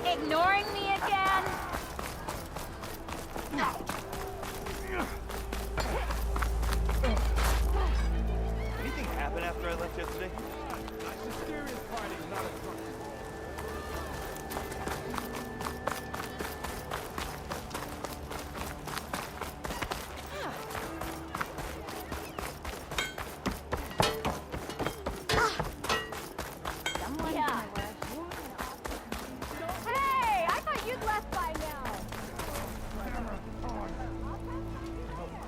Ignoring me again? Anything happen after I left yesterday? Mysterious party, not a drunk. Yeah. Hey, I thought you'd left by now.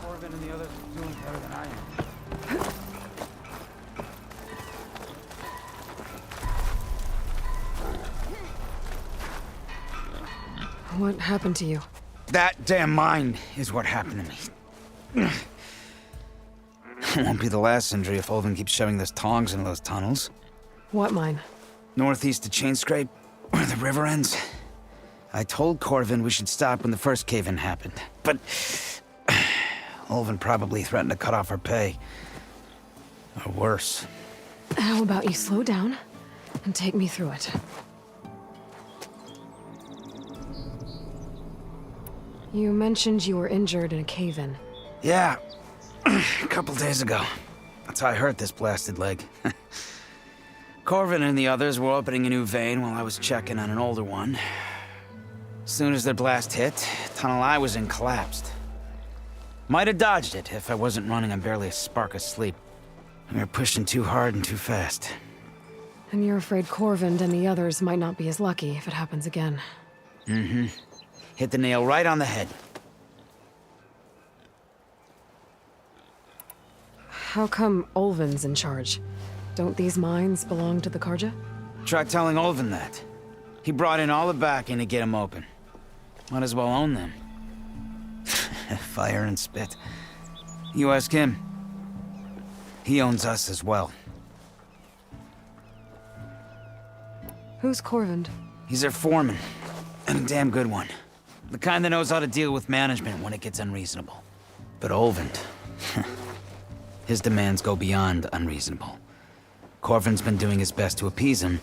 Corbin and the others are doing better than I am. What happened to you? That damn mine is what happened to me. It won't be the last injury if Olvin keeps shoving those tongs into those tunnels. What mine? Northeast of Chainscrape, where the river ends. I told Corvin we should stop when the first cave-in happened, but Olvin probably threatened to cut off our pay. Or worse. How about you slow down and take me through it? You mentioned you were injured in a cave-in. Yeah, a couple days ago. That's how I hurt this blasted leg. Corvin and the others were opening a new vein while I was checking on an older one. As soon as their blast hit, the tunnel I was in collapsed. Might have dodged it if I wasn't running on barely a spark of sleep. We were pushing too hard and too fast. And you're afraid Corvin and the others might not be as lucky if it happens again. Mm-hmm. Hit the nail right on the head. How come Olvin's in charge? Don't these mines belong to the Karja? Try telling Olvin that. He brought in all the backing to get them open. Might as well own them. Fire and spit. You ask him. He owns us as well. Who's Corvin? He's their foreman. And a damn good one. The kind that knows how to deal with management when it gets unreasonable. But Olvin... his demands go beyond unreasonable. Corvin's been doing his best to appease him.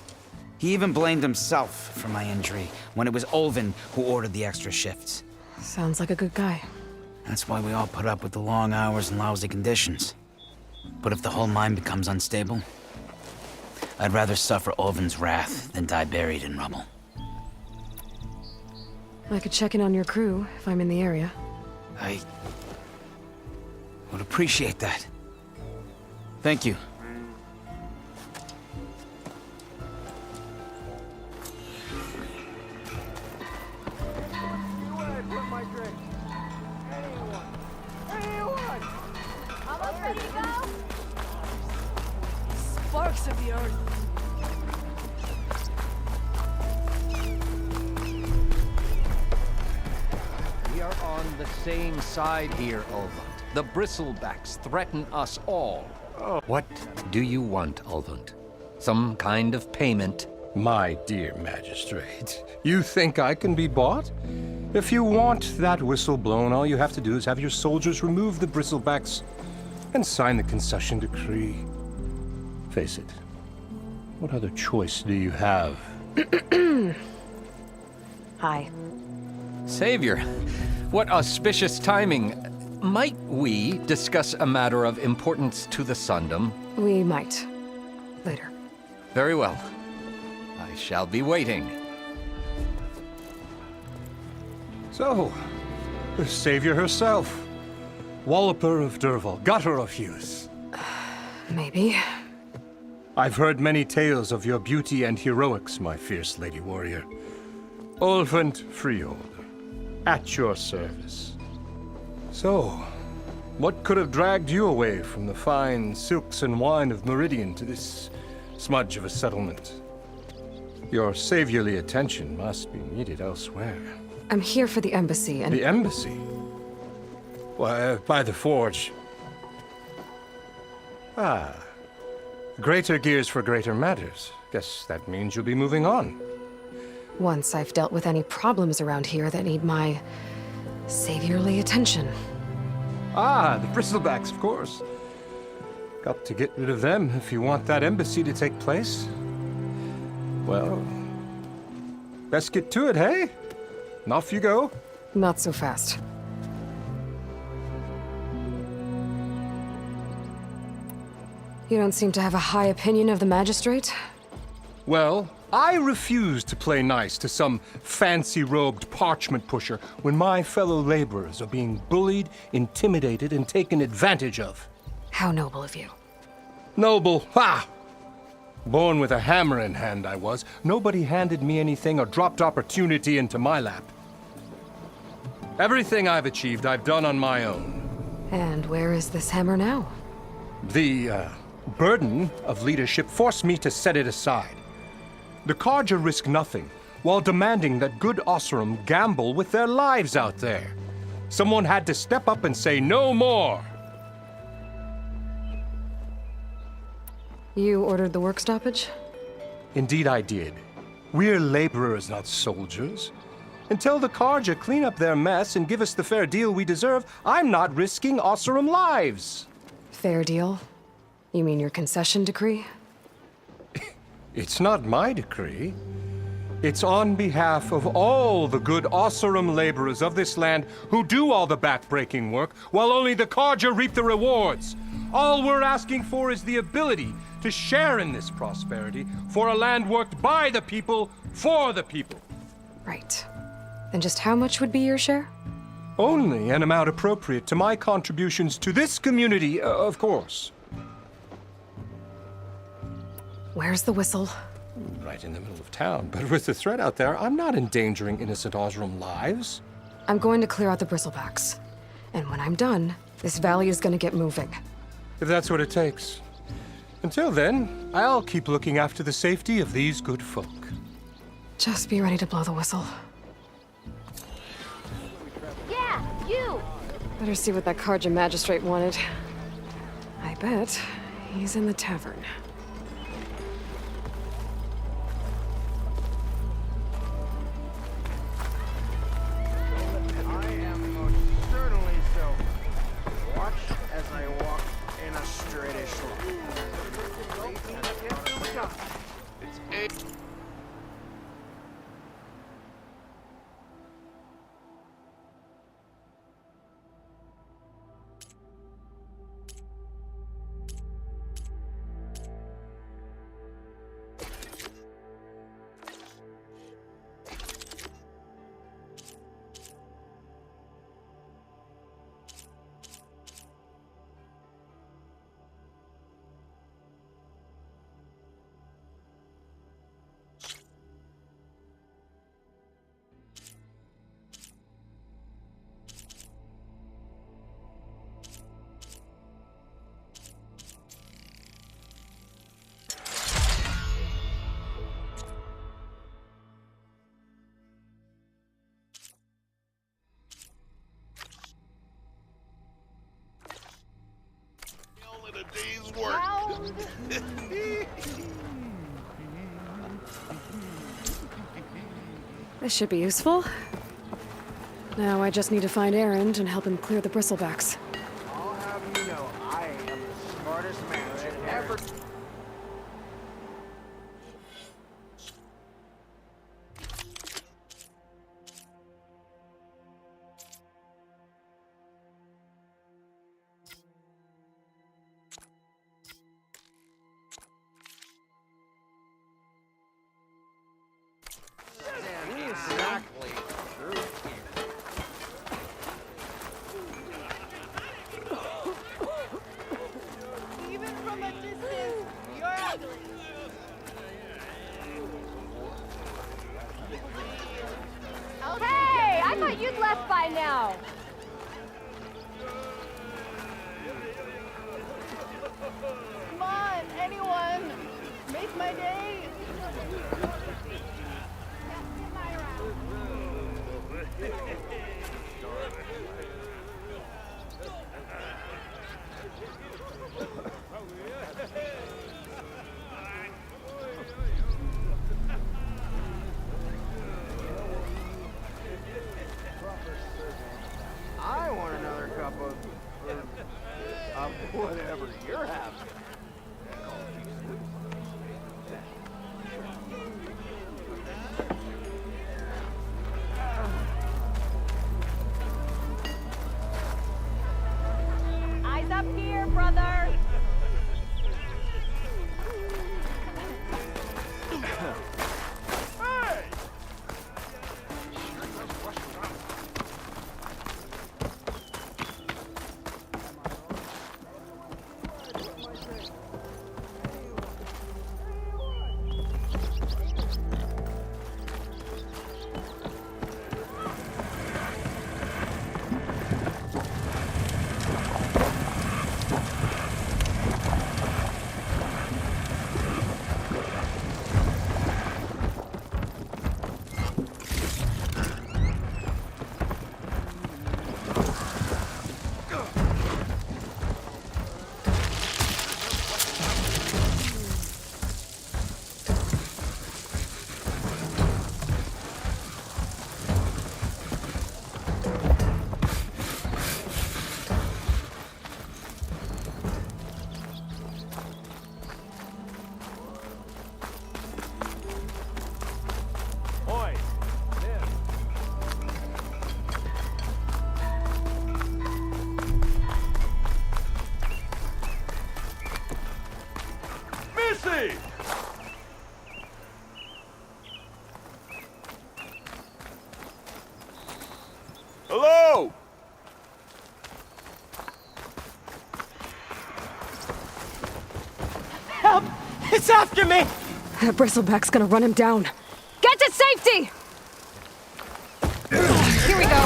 He even blamed himself for my injury when it was Olvin who ordered the extra shifts. Sounds like a good guy. That's why we all put up with the long hours and lousy conditions. But if the whole mine becomes unstable, I'd rather suffer Olvin's wrath than die buried in rubble. I could check in on your crew if I'm in the area. I would appreciate that. Thank you. Almost ready to go? Sparks of the earth. We are on the same side here, Ulvund. The bristlebacks threaten us all. What do you want, Ulvund? Some kind of payment? My dear magistrate, you think I can be bought? If you want that whistle blown, all you have to do is have your soldiers remove the bristlebacks and sign the concession decree. Face it, what other choice do you have? Hi. Savior, what auspicious timing. Might we discuss a matter of importance to the Sundom? We might. Later. Very well. I shall be waiting. So, the savior herself. Walloper of Derval, gutter of youth. Maybe. I've heard many tales of your beauty and heroics, my fierce lady warrior. Ulvund Freehold, at your service. So, what could have dragged you away from the fine silks and wine of Meridian to this smudge of a settlement? Your saviorly attention must be needed elsewhere. I'm here for the embassy and... The embassy? Why, by the forge. Ah. Greater gears for greater matters. Guess that means you'll be moving on. Once I've dealt with any problems around here that need my... saviorly attention. Ah, the bristlebacks, of course. Got to get rid of them if you want that embassy to take place. Well, best get to it, hey? And off you go. Not so fast. You don't seem to have a high opinion of the magistrate? Well, I refuse to play nice to some fancy-robed parchment pusher when my fellow laborers are being bullied, intimidated, and taken advantage of. How noble of you. Noble, ha! Born with a hammer in hand, I was. Nobody handed me anything or dropped opportunity into my lap. Everything I've achieved, I've done on my own. And where is this hammer now? The, burden of leadership forced me to set it aside. The Carja risk nothing, while demanding that good Osseram gamble with their lives out there. Someone had to step up and say no more. You ordered the work stoppage? Indeed I did. We're laborers, not soldiers. Until the Carja clean up their mess and give us the fair deal we deserve, I'm not risking Osseram lives. Fair deal? You mean your concession decree? It's not my decree. It's on behalf of all the good Osseram laborers of this land who do all the back-breaking work, while only the Carja reap the rewards. All we're asking for is the ability to share in this prosperity for a land worked by the people, for the people. Right. Then just how much would be your share? Only an amount appropriate to my contributions to this community, of course. Where's the whistle? Right in the middle of town, but with the threat out there, I'm not endangering innocent Osram lives. I'm going to clear out the bristlebacks. And when I'm done, this valley is going to get moving. If that's what it takes. Until then, I'll keep looking after the safety of these good folk. Just be ready to blow the whistle. Yeah, you! Better see what that Carja magistrate wanted. I bet he's in the tavern. I am most certainly so. Watch as I walk in a straightish line. Round. This should be useful. Now I just need to find Erend and help him clear the bristlebacks. I'll have you know, I am the smartest man that ever. Exactly. True. Even from a distance, you're ugly. Hey, I thought you'd left by now. Come on, anyone. Make my day. I want another cup of whatever you're having. Missy! Hello? Help! It's after me! That bristleback's gonna run him down. Get to safety! Here we go.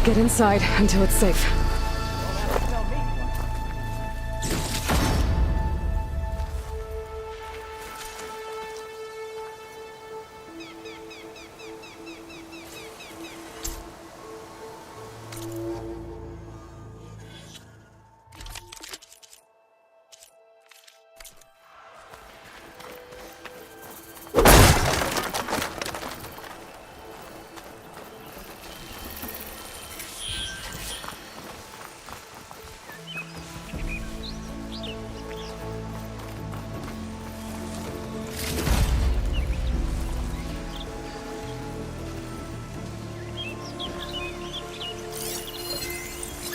Get inside until it's safe.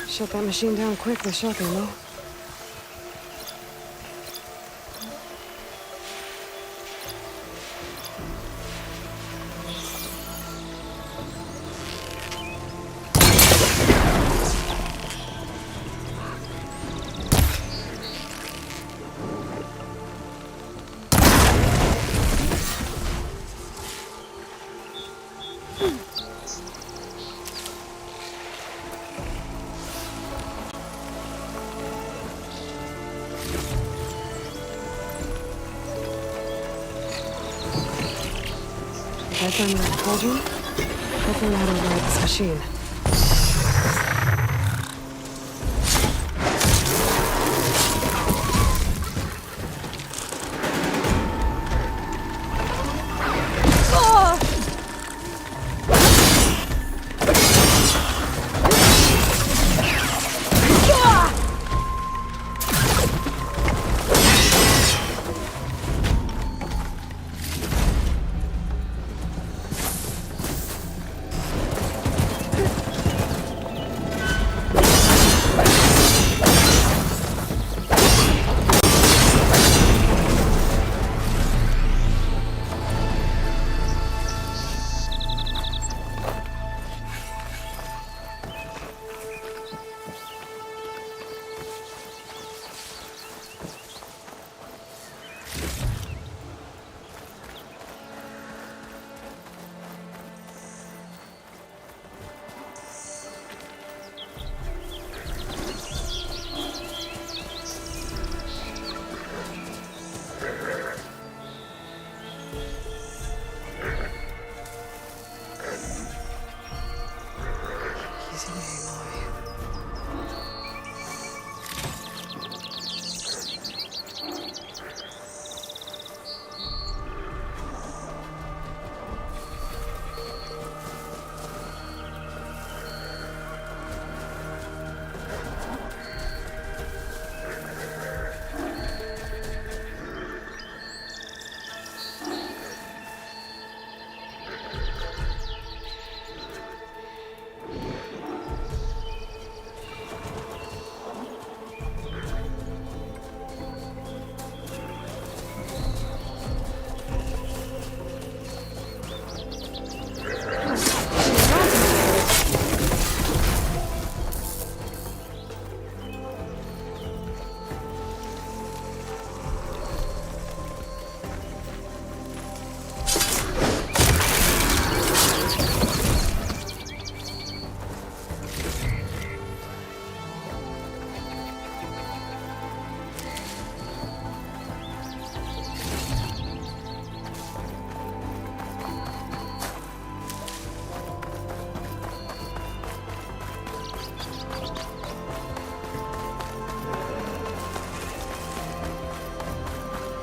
Shut that machine down quick with shock ammo. I find that cauldron, I'll learn how to ride this machine.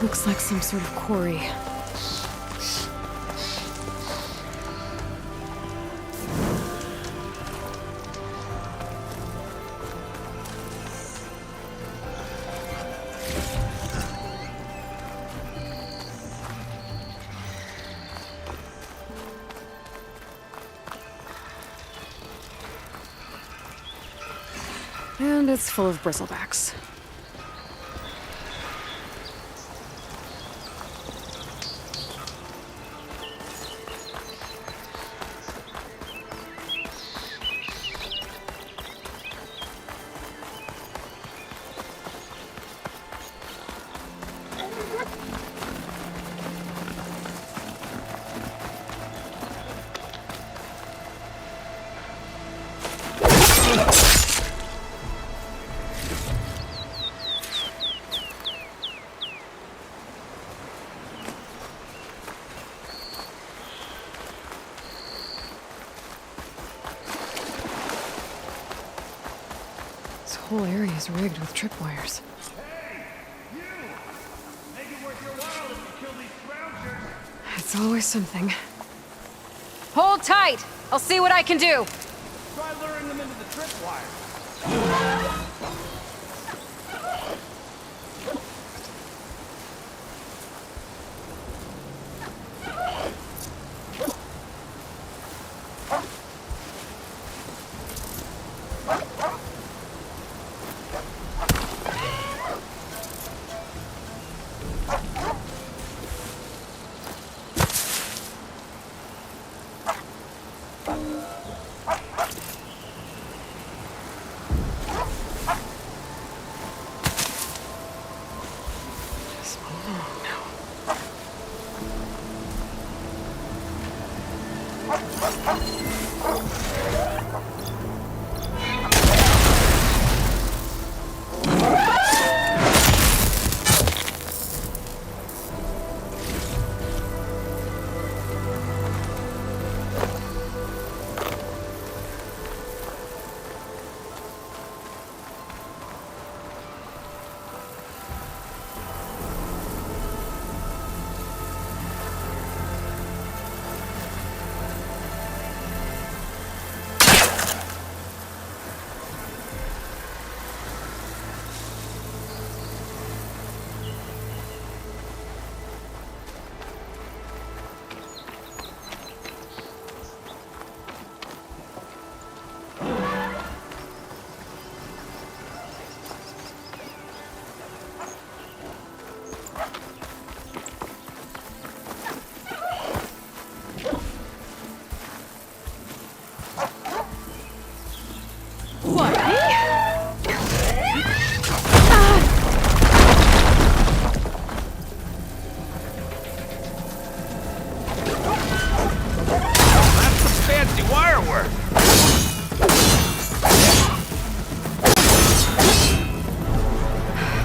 Looks like some sort of quarry. And And it's full of bristlebacks. This whole area is rigged with tripwires. It's always something. Hold tight! I'll see what I can do! Try luring them into the tripwire.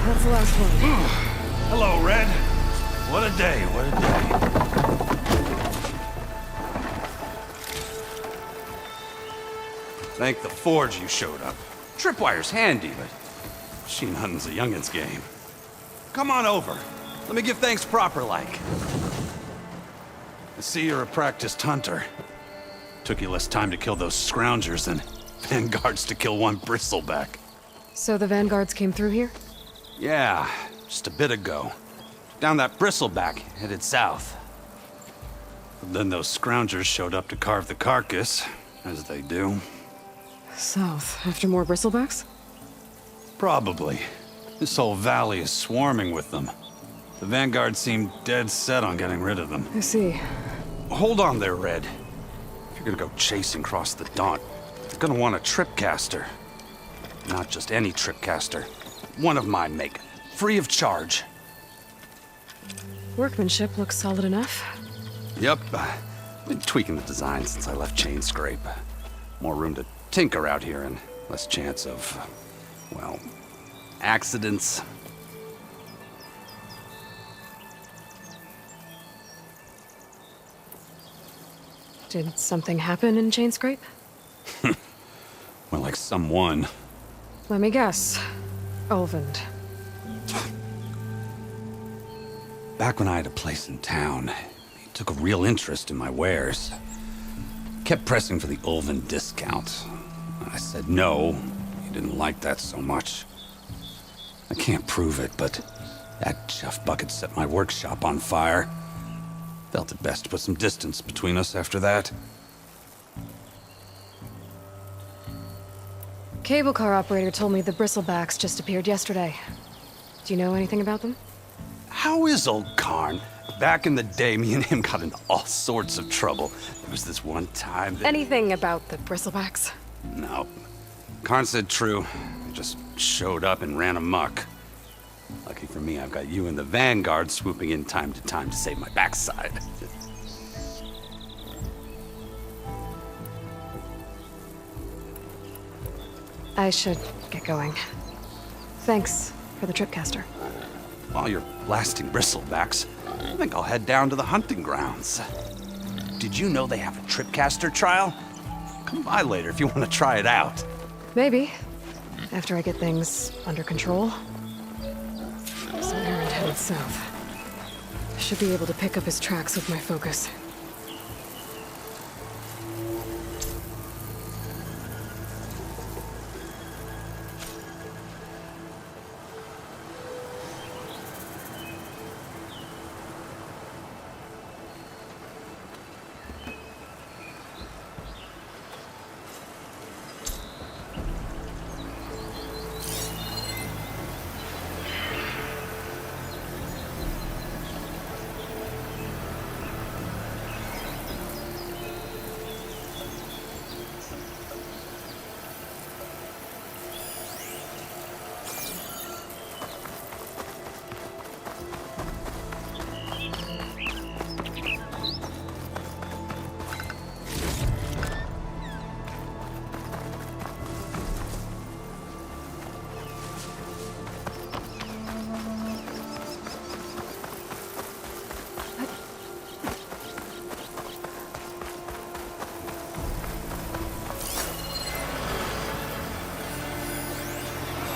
That's the last one. Hello, Red. What a day, what a day. Thank the Forge you showed up. Tripwire's handy, but machine hunting's a youngin's game. Come on over. Let me give thanks proper-like. I see you're a practiced hunter. Took you less time to kill those scroungers than vanguards to kill one bristleback. So the vanguards came through here? Yeah, just a bit ago. Down that bristleback, headed south. But then those scroungers showed up to carve the carcass, as they do. South, after more bristlebacks? Probably. This whole valley is swarming with them. The vanguard seemed dead set on getting rid of them. I see. Hold on there, Red. If you're gonna go chasing across the Daunt, you're gonna want a tripcaster. Not just any tripcaster. One of my make, free of charge. Workmanship looks solid enough. Yep, been tweaking the design since I left Chain Scrape. More room to tinker out here and less chance of, well, accidents. Did something happen in Chain Scrape? Well, like someone. Let me guess. Ulvund. Back when I had a place in town, he took a real interest in my wares. Kept pressing for the Ulvund discount. I said no. He didn't like that so much. I can't prove it, but that chuff bucket set my workshop on fire. Felt it best to put some distance between us after that. Cable car operator told me the bristlebacks just appeared yesterday. Do you know anything about them? How is old Karn? Back in the day, me and him got into all sorts of trouble. There was this one time that... Anything about the bristlebacks? No. Karn said true. They just showed up and ran amok. Lucky for me, I've got you and the Vanguard swooping in time to save my backside. I should get going. Thanks for the tripcaster. While you're blasting bristlebacks, I think I'll head down to the hunting grounds. Did you know they have a tripcaster trial? Come by later if you want to try it out. Maybe. After I get things under control. So Aaron headed south. I should be able to pick up his tracks with my focus.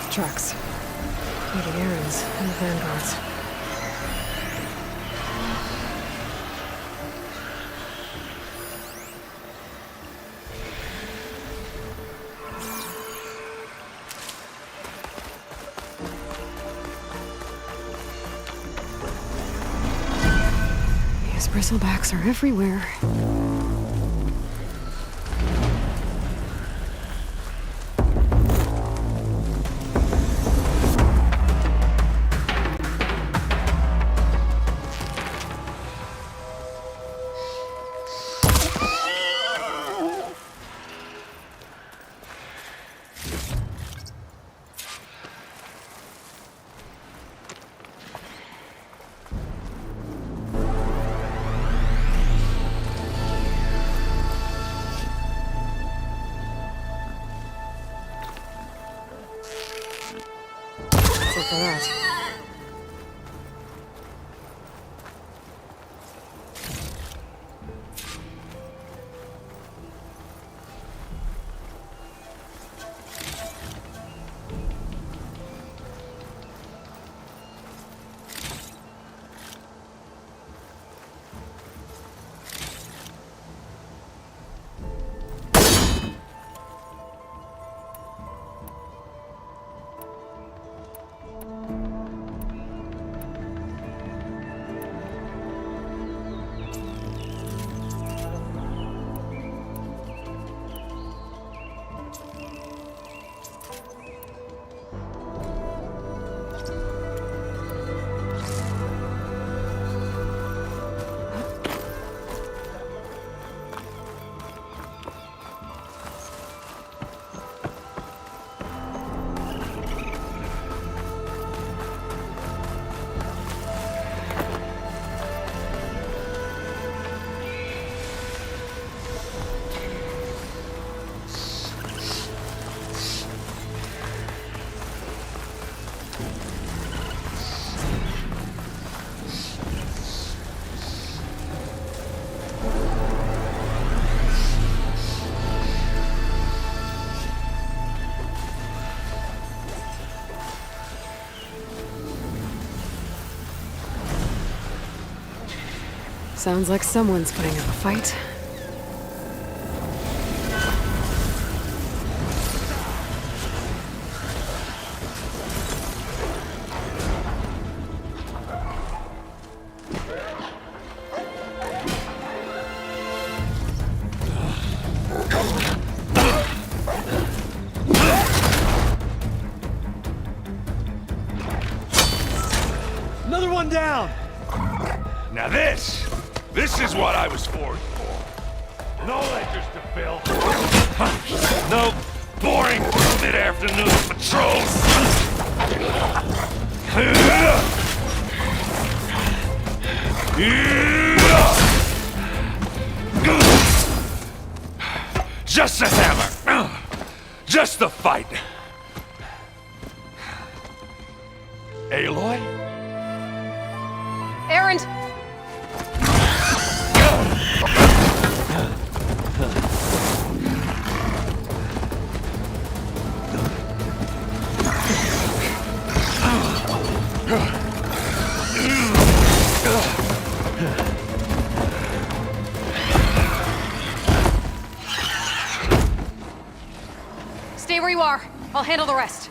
Trucks. Maybe Aaron's and the Vanguards. These bristlebacks are everywhere. For that. Sounds like someone's putting up a fight. Another one down! Now this is what I was forged for. No ledgers to fill. No boring mid-afternoon patrols. Just a hammer. Just the fight. Aloy? Erend! Stay where you are. I'll handle the rest.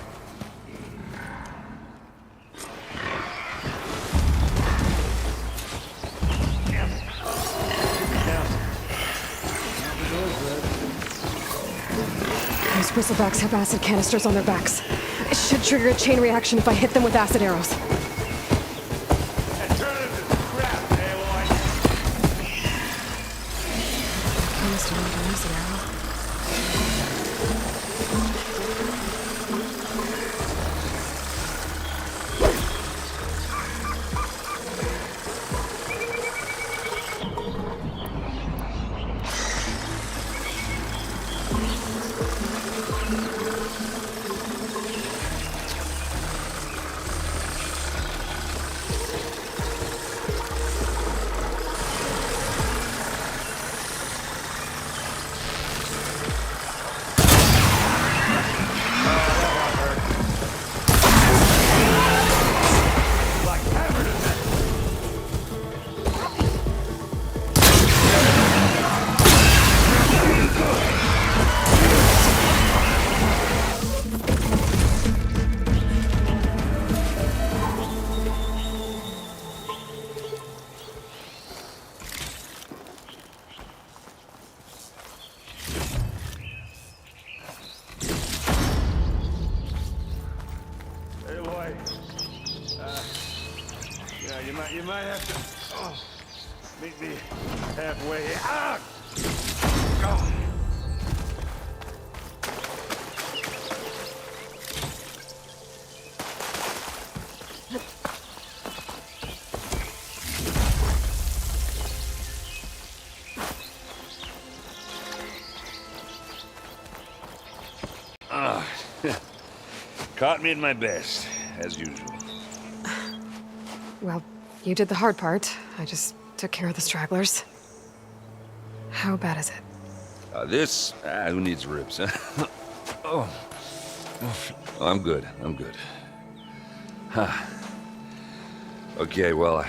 Those bristlebacks have acid canisters on their backs. It should trigger a chain reaction if I hit them with acid arrows. And turn it into scrap, Aloy. Canister with an acid arrow. You might have to meet me halfway. Ah! Oh. Caught me at my best, as usual. Well, you did the hard part. I just took care of the stragglers. How bad is it? Who needs ribs, huh? Oh. I'm good. Huh. Okay, well,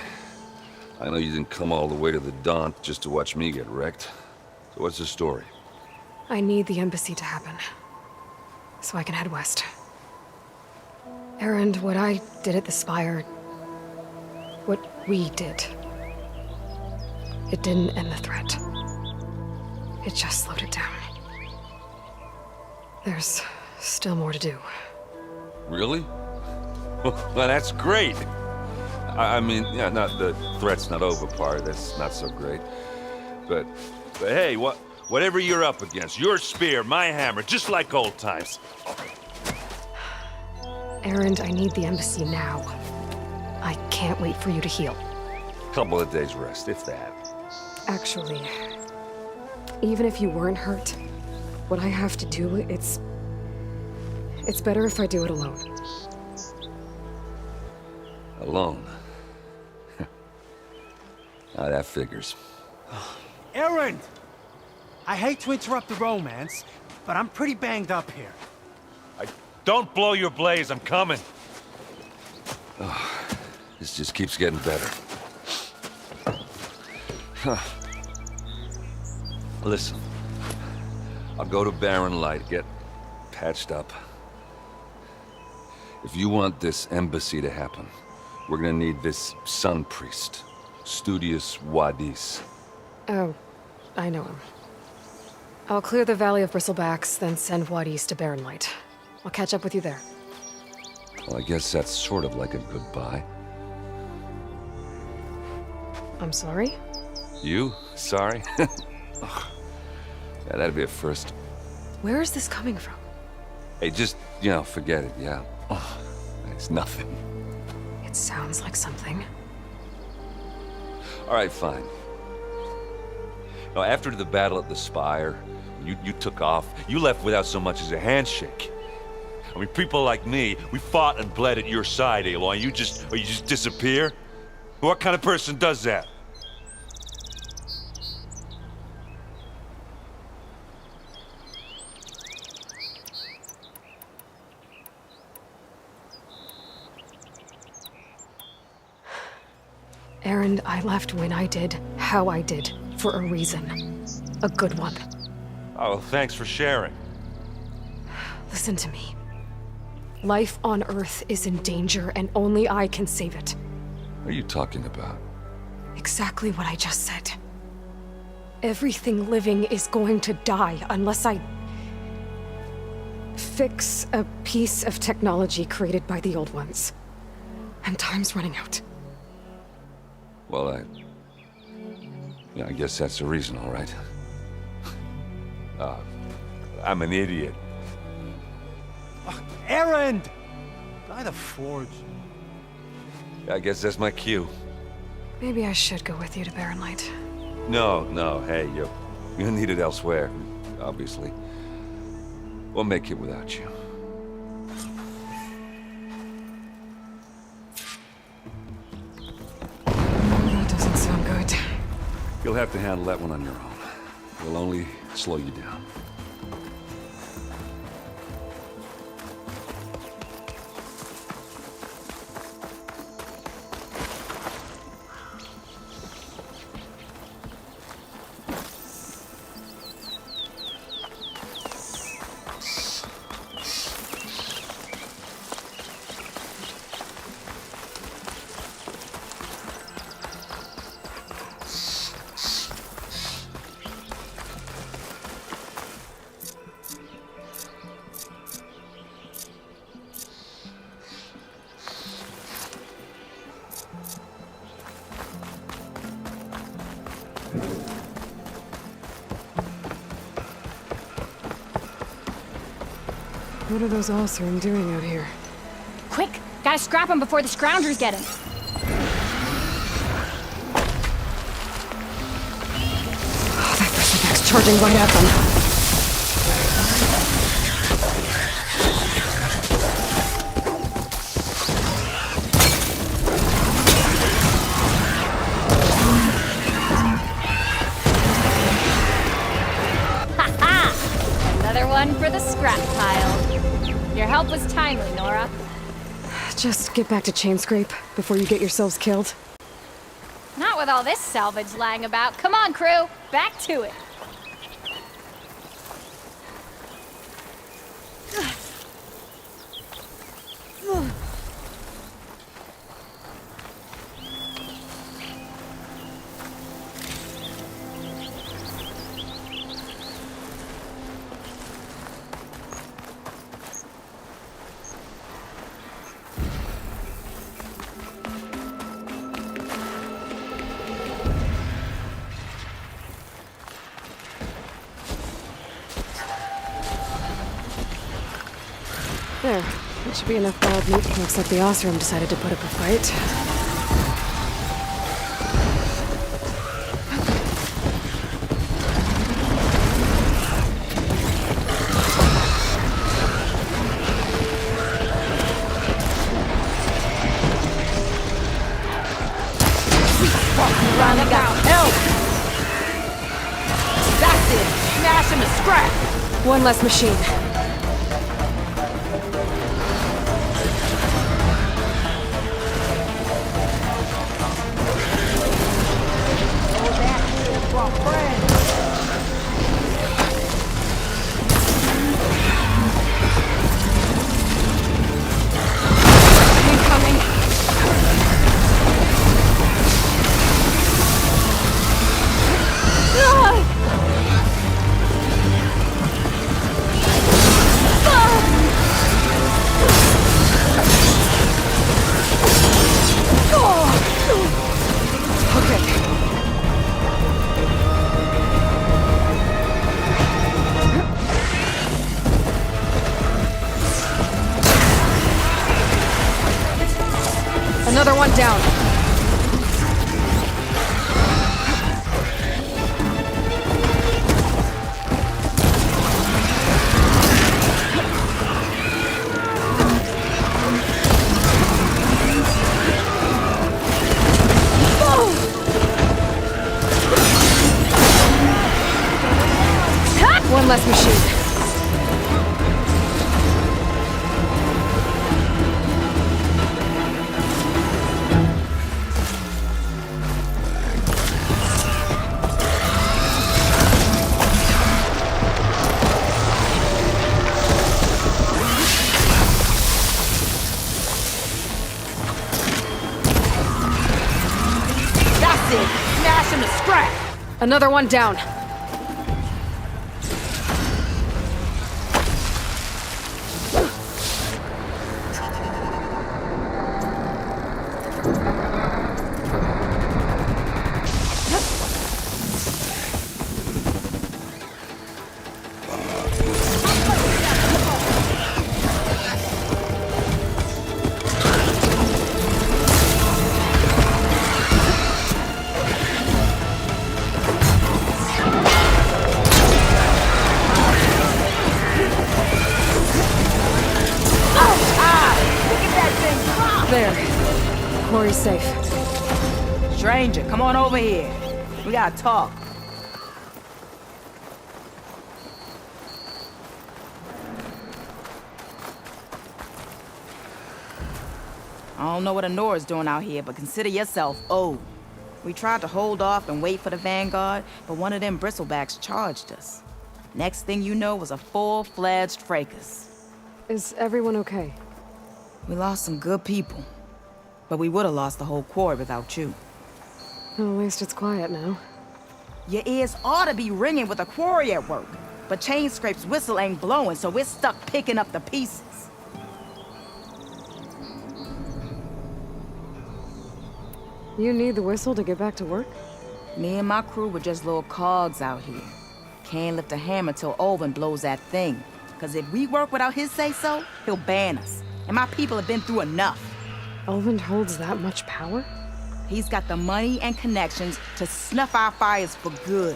I know you didn't come all the way to the Daunt just to watch me get wrecked. So what's the story? I need the embassy to happen, so I can head west. Erend, what I did at the Spire... what we did... it didn't end the threat. It just slowed it down. There's still more to do. Really? Well, that's great. I mean, yeah, not the threat's not over part. That's not so great. But hey, whatever you're up against, your spear, my hammer, just like old times. Erend, I need the embassy now. I can't wait for you to heal. Couple of days rest, if that. Actually, even if you weren't hurt, what I have to do, it's better if I do it alone. Alone? That figures. Erend! I hate to interrupt the romance, but I'm pretty banged up here. Don't blow your blaze, I'm coming. This just keeps getting better. Listen, I'll go to Barren Light, get patched up. If you want this embassy to happen, we're gonna need this sun priest, Studious Wadis. Oh, I know him. I'll clear the Valley of Bristlebacks, then send Wadis to Barren Light. I'll catch up with you there. Well, I guess that's sort of like a goodbye. I'm sorry? You? Sorry? Ugh. Yeah, that'd be a first. Where is this coming from? Hey, just, forget it, yeah. Ugh, it's nothing. It sounds like something. All right, fine. Now, after the battle at the Spire, you took off. You left without so much as a handshake. I mean, people like me, we fought and bled at your side, Aloy. You just disappear? What kind of person does that? Erend, I left when I did, how I did, for a reason. A good one. Oh, well, thanks for sharing. Listen to me. Life on Earth is in danger, and only I can save it. What are you talking about? Exactly what I just said. Everything living is going to die unless I fix a piece of technology created by the old ones. And time's running out. Well, I guess that's the reason, all right. I'm an idiot. Erend! By the forge. I guess that's my cue. Maybe I should go with you to Barren Light. No, hey, you're needed elsewhere, obviously. We'll make it without you. That doesn't sound good. You'll have to handle that one on your own. We'll only slow you down. What are those Oseram doing out here? Quick! Gotta scrap him before the scroungers get him. Oh, that Bristleback's charging right at them. Another one for the scrap pile. Your help was timely, Nora. Just get back to Chainscrape before you get yourselves killed. Not with all this salvage lying about. Come on, crew. Back to it. There. That should be enough wild meat. Looks like the Oseram decided to put up a fight. Running out. Help! That's it. Smash him to scrap. One less machine. Another one down. One less machine. That's it! Smash him to scrap! Another one down. There. Quarry's safe. Stranger, come on over here. We gotta talk. I don't know what Honora's doing out here, but consider yourself owed. We tried to hold off and wait for the Vanguard, but one of them bristlebacks charged us. Next thing you know was a full-fledged fracas. Is everyone okay? We lost some good people, but we would have lost the whole quarry without you. Well, at least it's quiet now. Your ears ought to be ringing with the quarry at work, but Chain Scrape's whistle ain't blowing, so we're stuck picking up the pieces. You need the whistle to get back to work? Me and my crew were just little cogs out here. Can't lift a hammer till Olvin blows that thing. Cause if we work without his say-so, he'll ban us. And my people have been through enough. Elvin holds that much power? He's got the money and connections to snuff our fires for good.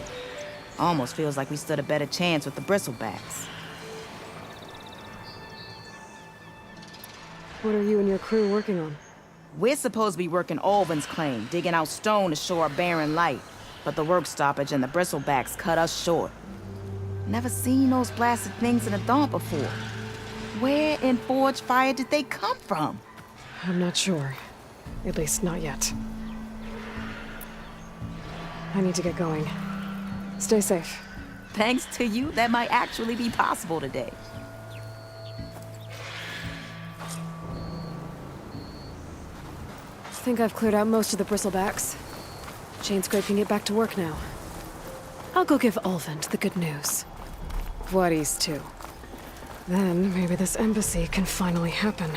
Almost feels like we stood a better chance with the bristlebacks. What are you and your crew working on? We're supposed to be working Olvin's claim, digging out stone to shore a barren light. But the work stoppage and the bristlebacks cut us short. Never seen those blasted things in a dawn before. Where in Forge Fire did they come from? I'm not sure. At least not yet. I need to get going. Stay safe. Thanks to you, that might actually be possible today. I think I've cleared out most of the bristlebacks. Chainscrape can get back to work now. I'll go give Ulvund the good news. Voorhees, too. Then maybe this embassy can finally happen.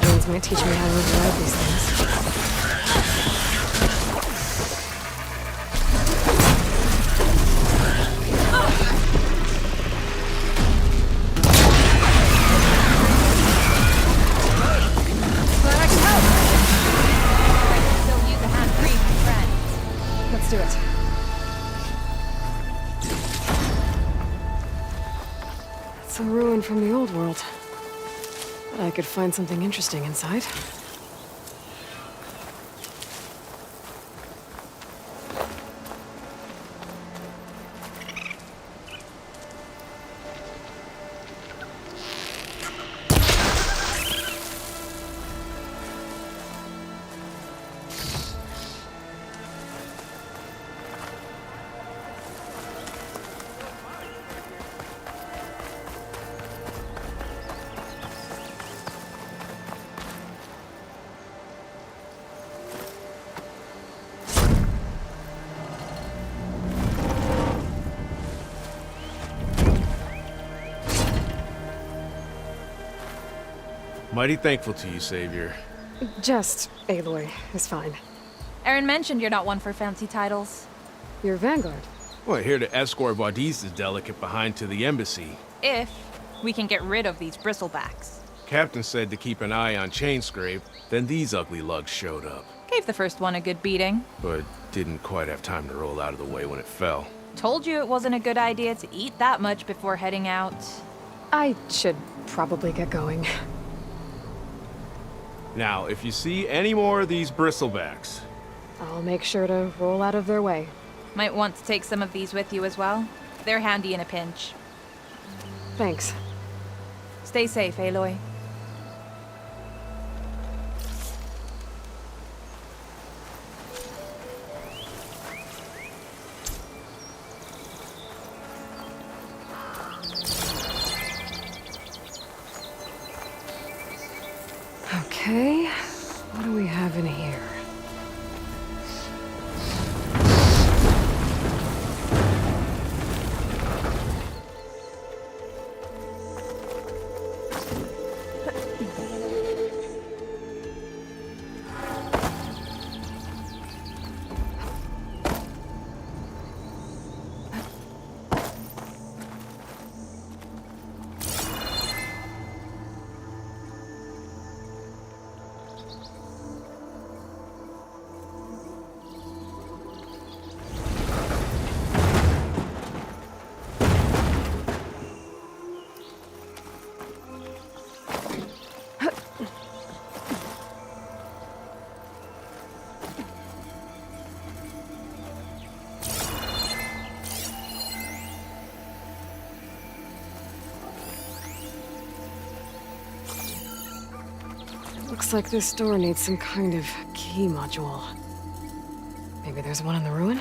Guardians might teach me how to override these things. Glad I can help. I can still use a hand free, my friend. Let's do it. It's a ruin from the old world. But I could find something interesting inside. Mighty thankful to you, Savior. Just Aloy is fine. Aaron mentioned you're not one for fancy titles. You're Vanguard. Well, here to escort Wadiz's delegate behind to the embassy. If we can get rid of these bristlebacks. Captain said to keep an eye on Chainscrape, then these ugly lugs showed up. Gave the first one a good beating. But didn't quite have time to roll out of the way when it fell. Told you it wasn't a good idea to eat that much before heading out. I should probably get going. Now, if you see any more of these bristlebacks, I'll make sure to roll out of their way. Might want to take some of these with you as well. They're handy in a pinch. Thanks. Stay safe, Aloy. Okay, what do we have in here? Looks like this door needs some kind of key module. Maybe there's one in the ruin?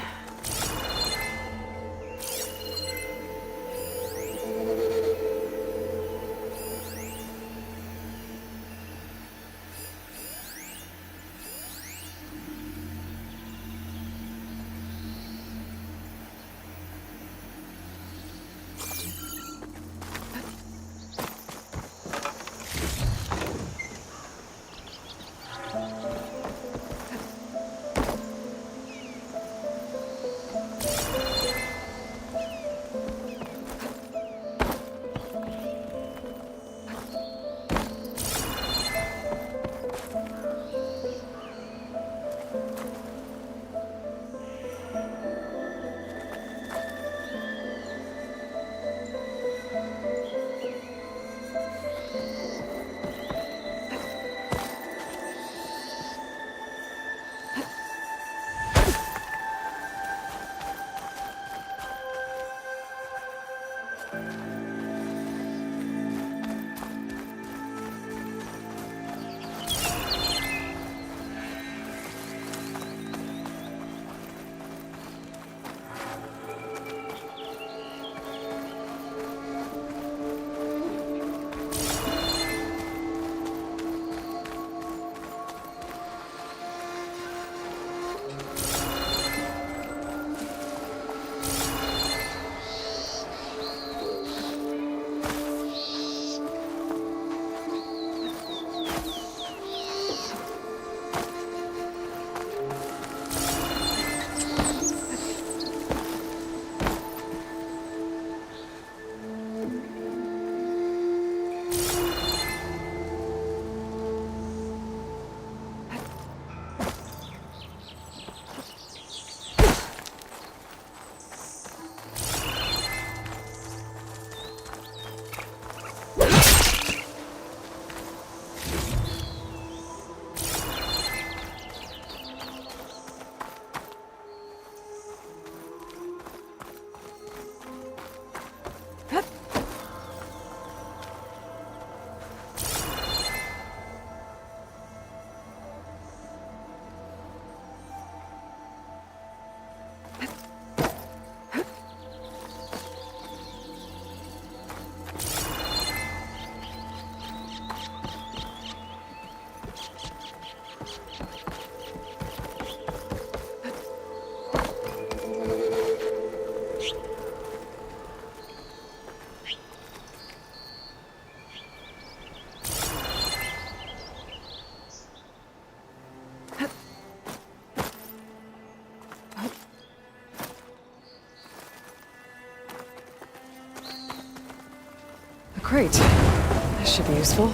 Great. This should be useful.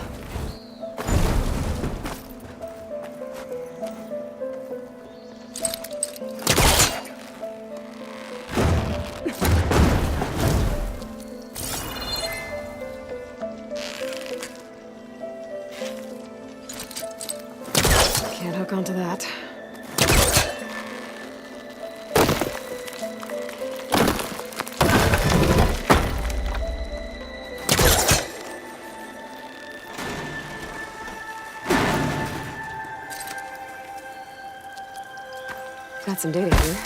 Can't hook onto that. Got some data here.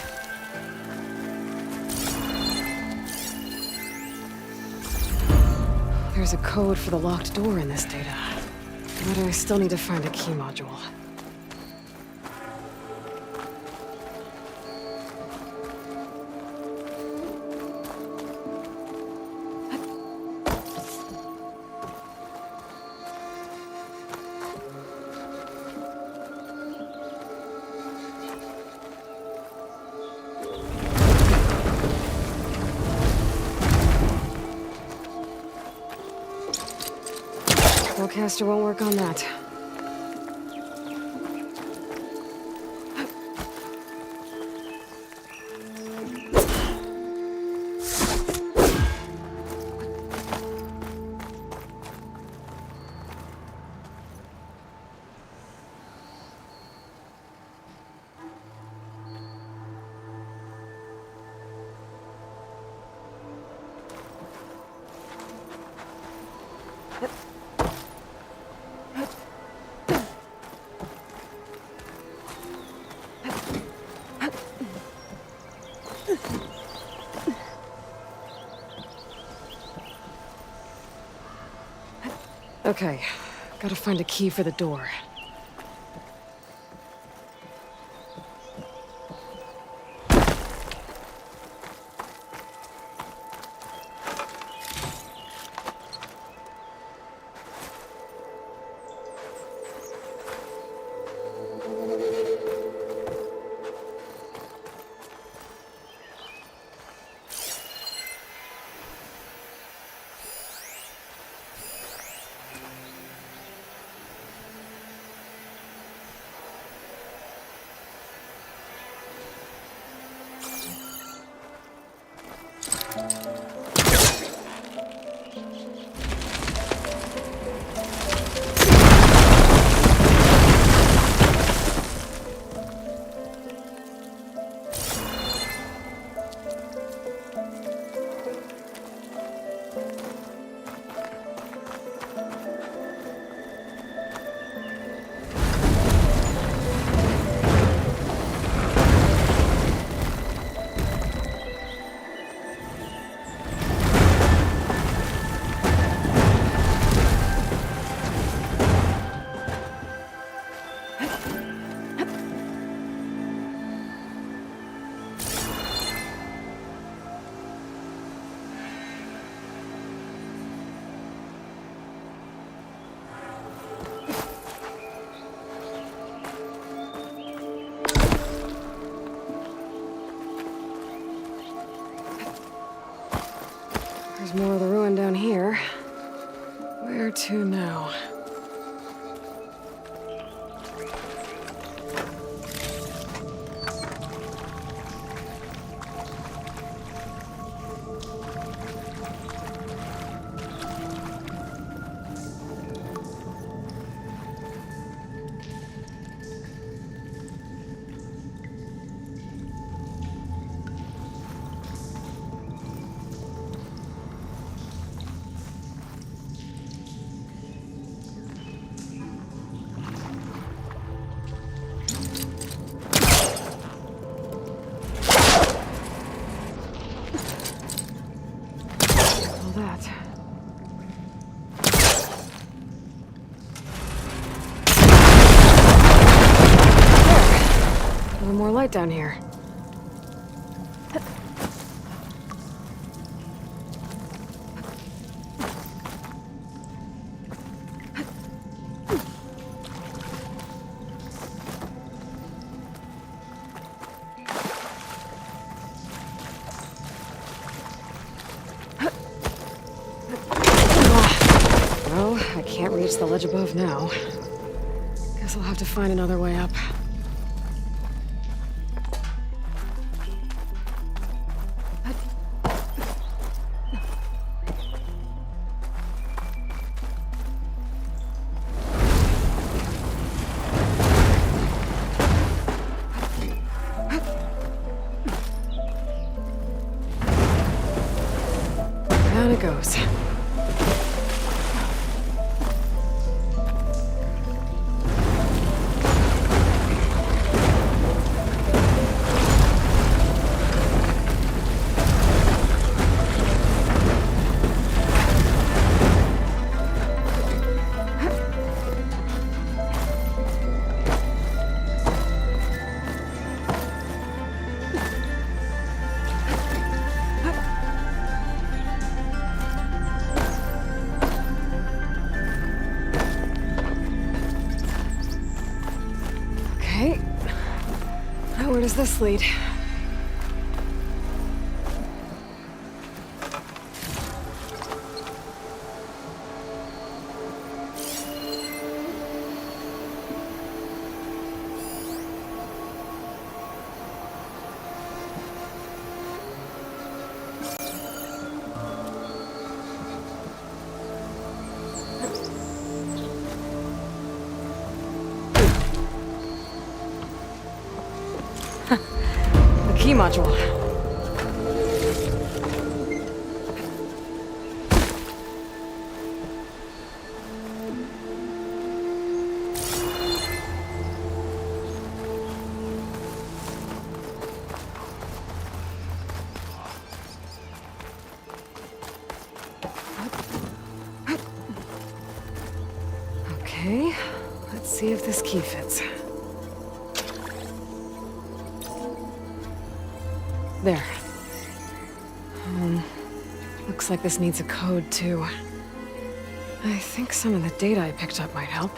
There's a code for the locked door in this data. But I still need to find a key module. Spellcaster won't work on that. Okay, gotta find a key for the door. There's more of the ruin down here. Where to now? That. There. A little more light down here. Can't reach the ledge above now. Guess I'll have to find another way up. Down it goes. Okay. Now where does this lead? The key module. Okay, let's see if this key fits. There. Looks like this needs a code, too. I think some of the data I picked up might help.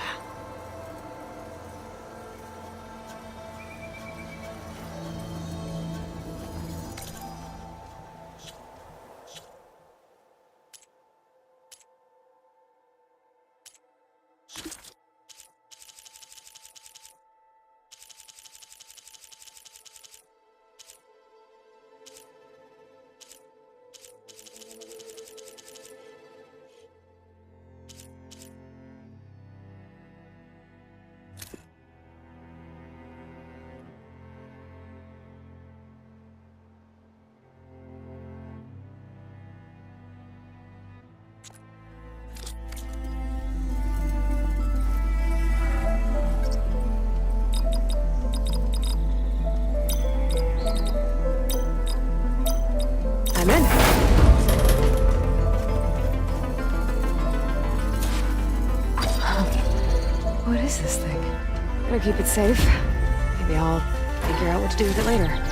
I'm in. What is this thing? Gotta keep it safe. Maybe I'll figure out what to do with it later.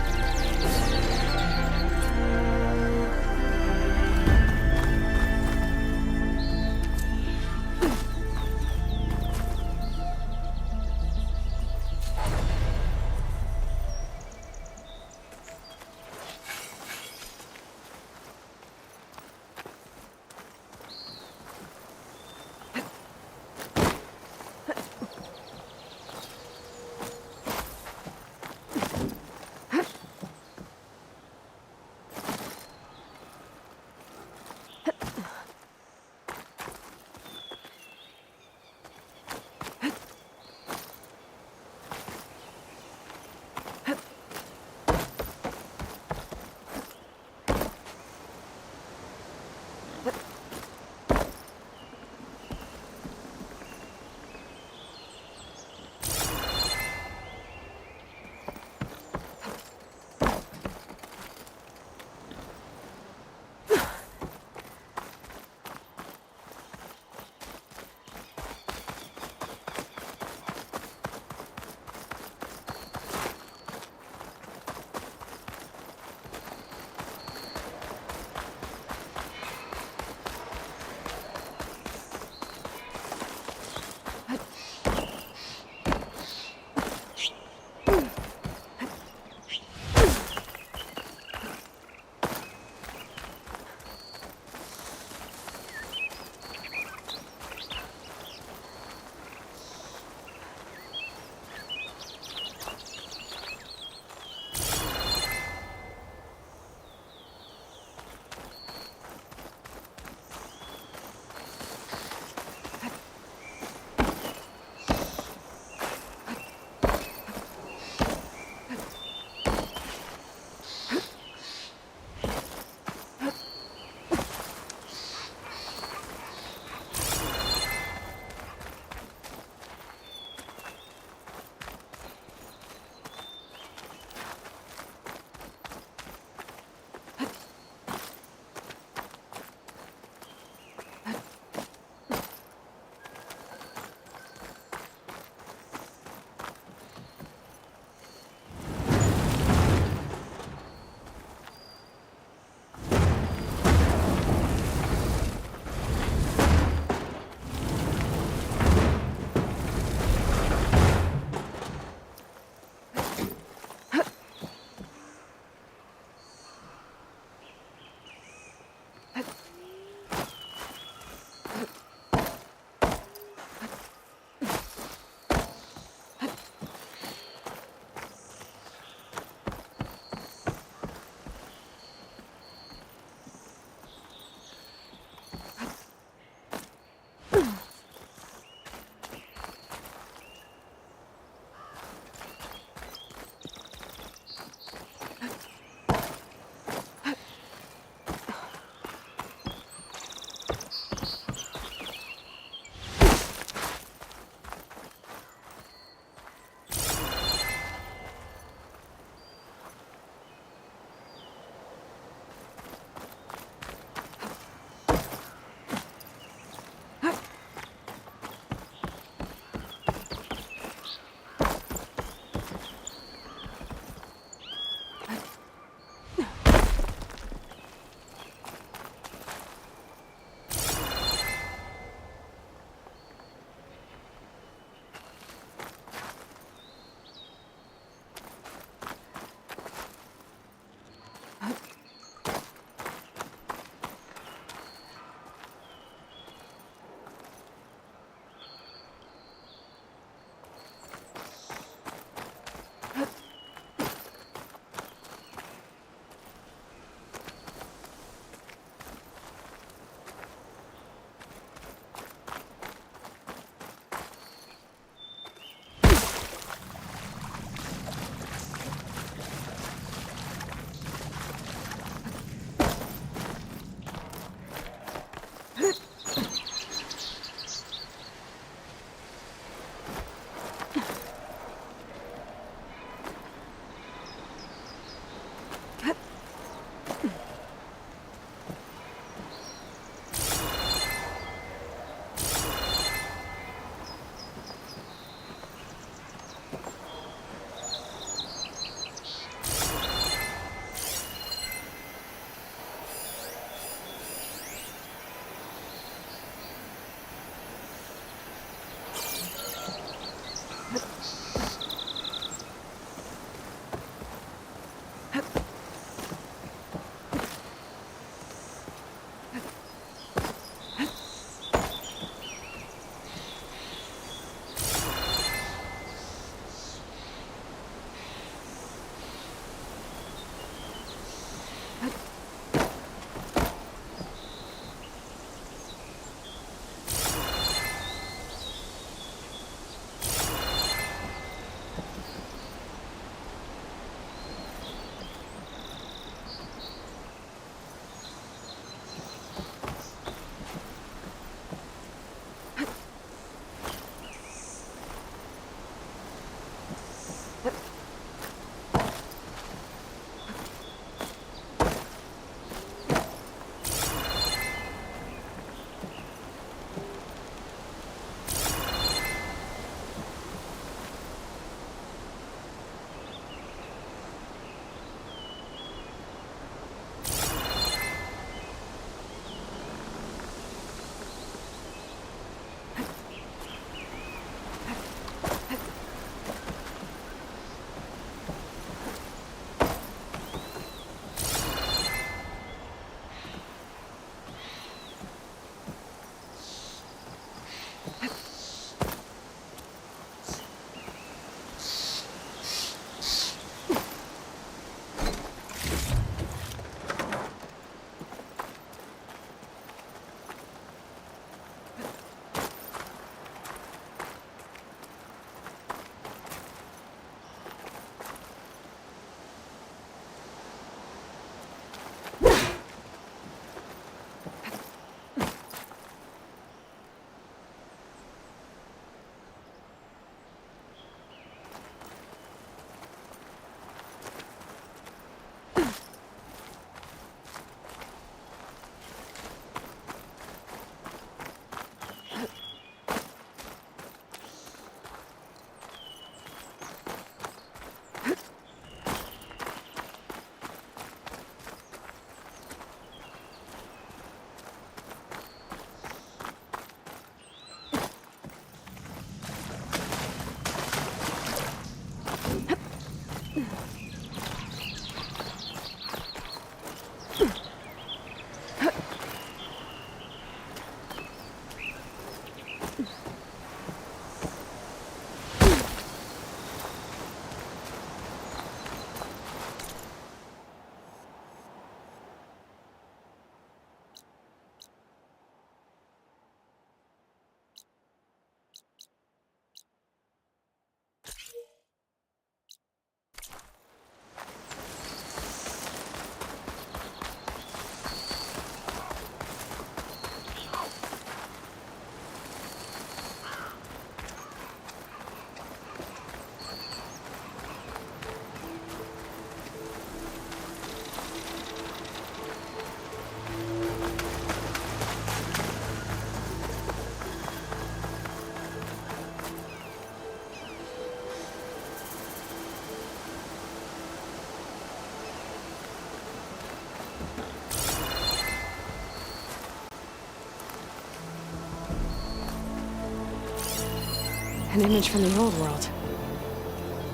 An image from the old world.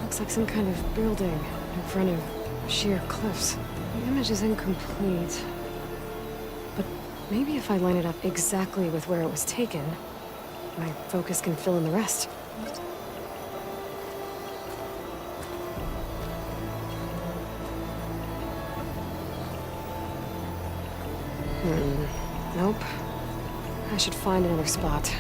Looks like some kind of building in front of sheer cliffs. The image is incomplete. But maybe if I line it up exactly with where it was taken, my focus can fill in the rest. Nope. I should find another spot.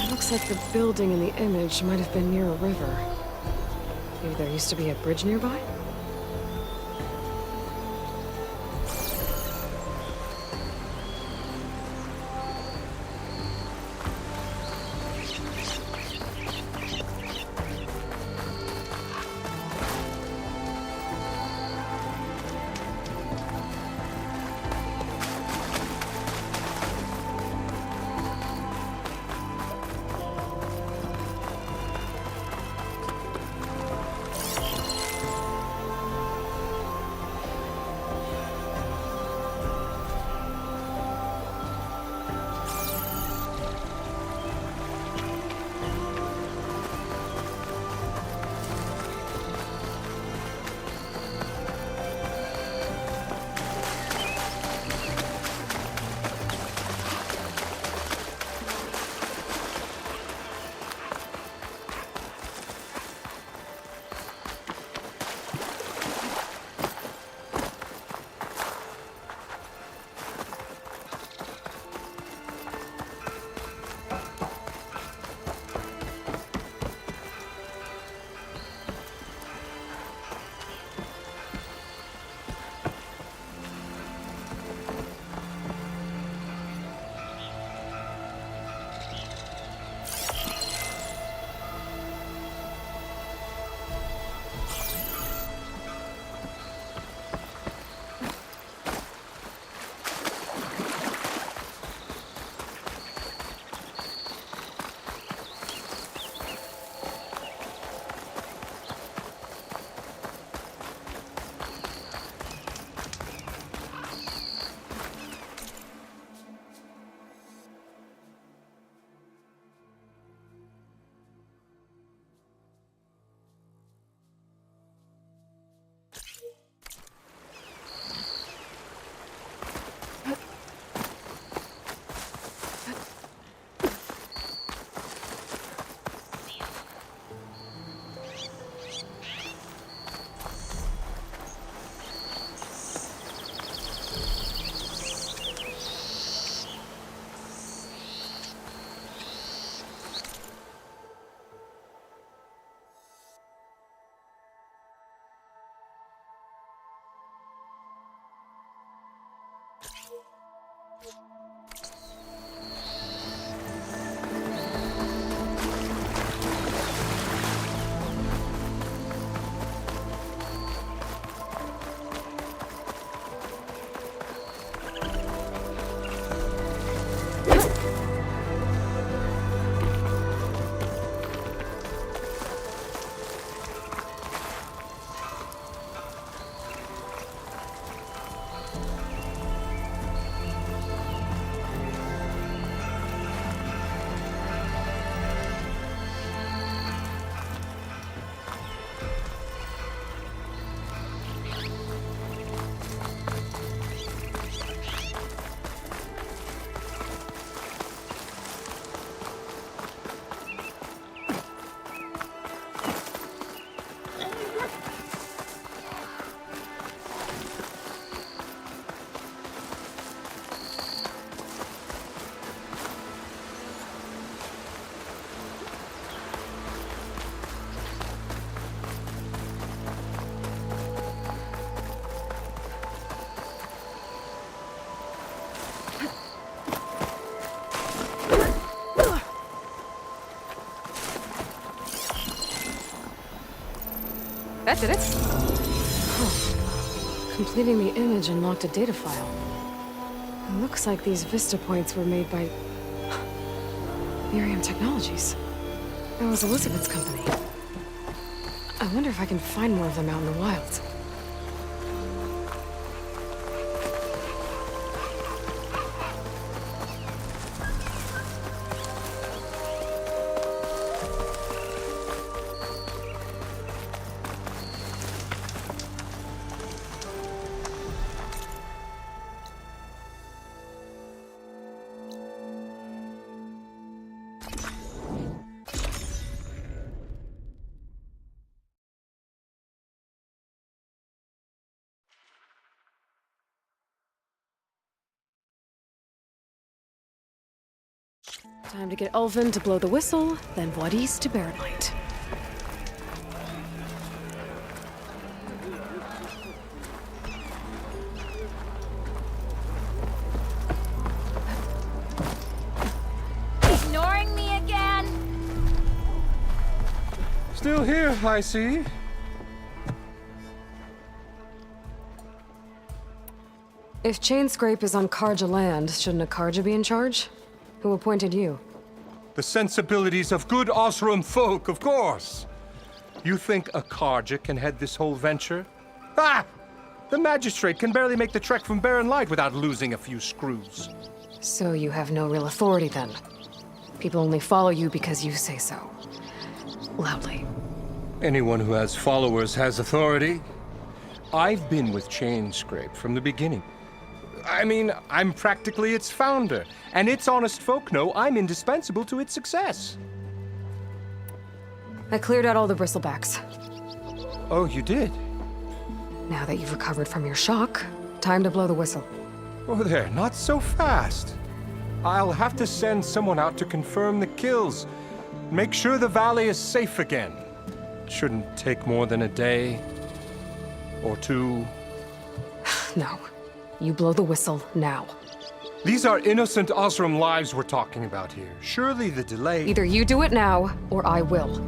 Looks like the building in the image might have been near a river. Maybe there used to be a bridge nearby? That did it. Oh. Completing the image unlocked a data file. It looks like these Vista points were made by Miriam Technologies. That was Elizabeth's company. I wonder if I can find more of them out in the wild. Time to get Ulvin to blow the whistle, then Wadis to bear night. Ignoring me again? Still here, I see. If Chainscrape is on Karja land, shouldn't a Karja be in charge? Who appointed you? The sensibilities of good Osram folk, of course. You think a Karja can head this whole venture? Ah! The magistrate can barely make the trek from Barren Light without losing a few screws. So you have no real authority then? People only follow you because you say so. Loudly. Anyone who has followers has authority. I've been with Chainscrape from the beginning. I mean, I'm practically its founder, and its honest folk know I'm indispensable to its success. I cleared out all the bristlebacks. Oh, you did? Now that you've recovered from your shock, time to blow the whistle. Oh, there, not so fast. I'll have to send someone out to confirm the kills. Make sure the valley is safe again. Shouldn't take more than a day or two. No. You blow the whistle now. These are innocent Osram lives we're talking about here. Surely the delay... Either you do it now, or I will.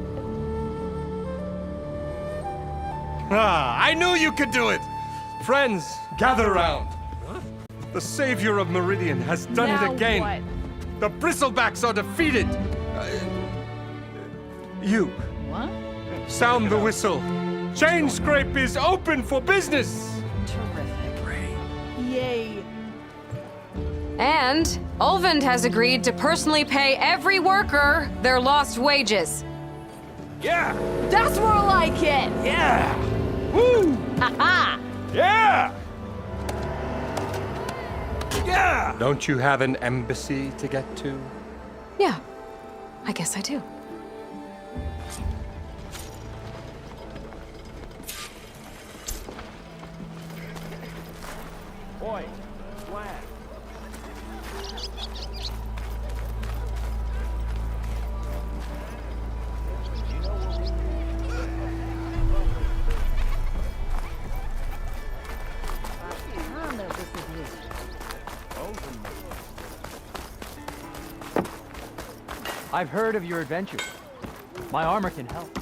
Ah, I knew you could do it! Friends, gather round. The savior of Meridian has done it again. What? The bristlebacks are defeated. You. What? Sound the whistle. Chainscrape is open for business. Yay. And Ulvin has agreed to personally pay every worker their lost wages. Yeah! That's more like it! Yeah! Woo! Ha-ha! Yeah! Yeah! Don't you have an embassy to get to? Yeah, I guess I do. Boy, flag. I've heard of your adventure. My armor can help.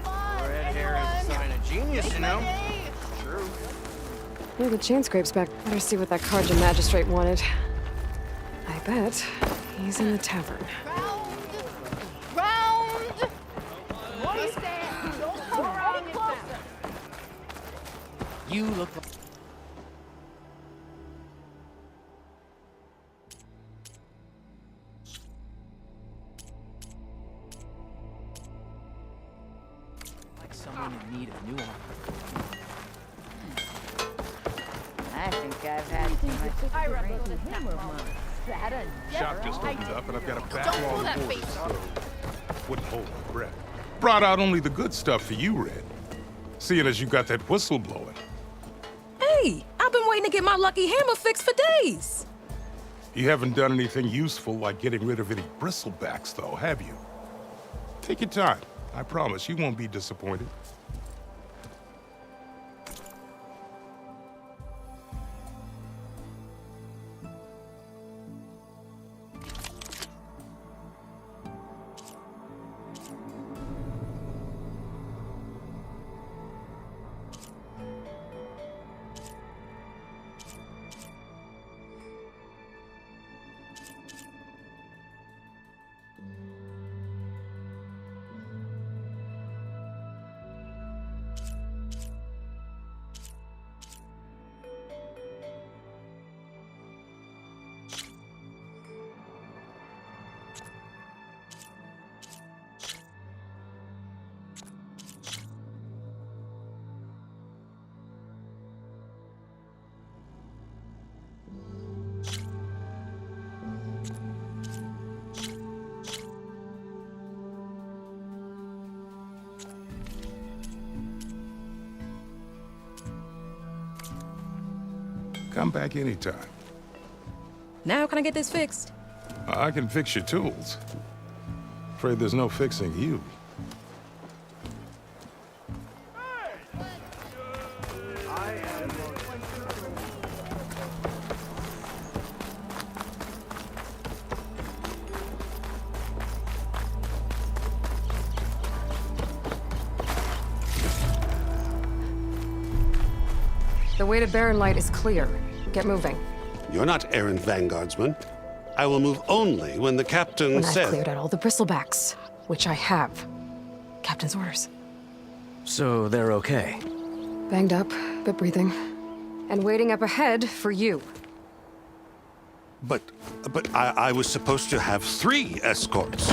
Red hair is a sign of genius, you know? True. Hey, the Chainscrape's back. Better see what that Karja magistrate wanted. I bet he's in the tavern. Round! What is that? Don't come around and closer. You look like... someone in need of new armor. I think I've had too much. I reckon the hammer of mine. Shop just opened up and I've got a Don't backlog pull that of orders, face so wouldn't hold my breath. Brought out only the good stuff for you, Red. Seeing as you got that whistle blowing. Hey, I've been waiting to get my lucky hammer fixed for days. You haven't done anything useful like getting rid of any bristlebacks, though, have you? Take your time. I promise you won't be disappointed. Come back anytime. Now can I get this fixed? I can fix your tools. Afraid there's no fixing you. The way to Barren Light is clear. Get moving. You're not errant vanguardsman. I will move only when the captain When says... I've cleared out all the bristlebacks, which I have. Captain's orders. So they're okay? Banged up, but breathing. And waiting up ahead for you. But I was supposed to have 3 escorts.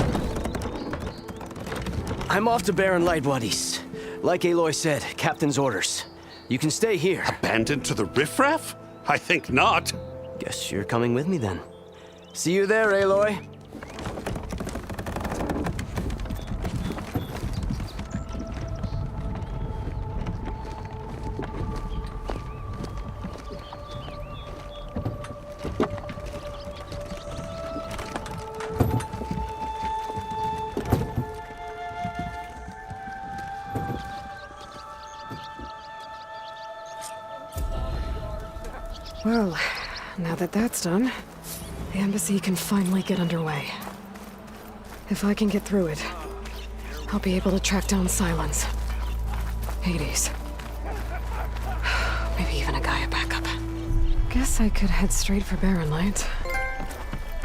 I'm off to Barren Light, buddies. Like Aloy said, Captain's orders. You can stay here. Abandoned to the riffraff? I think not. Guess you're coming with me then. See you there, Aloy. Well, now that that's done, the embassy can finally get underway. If I can get through it, I'll be able to track down Silence, Hades, maybe even a Gaia backup. Guess I could head straight for Barren Light.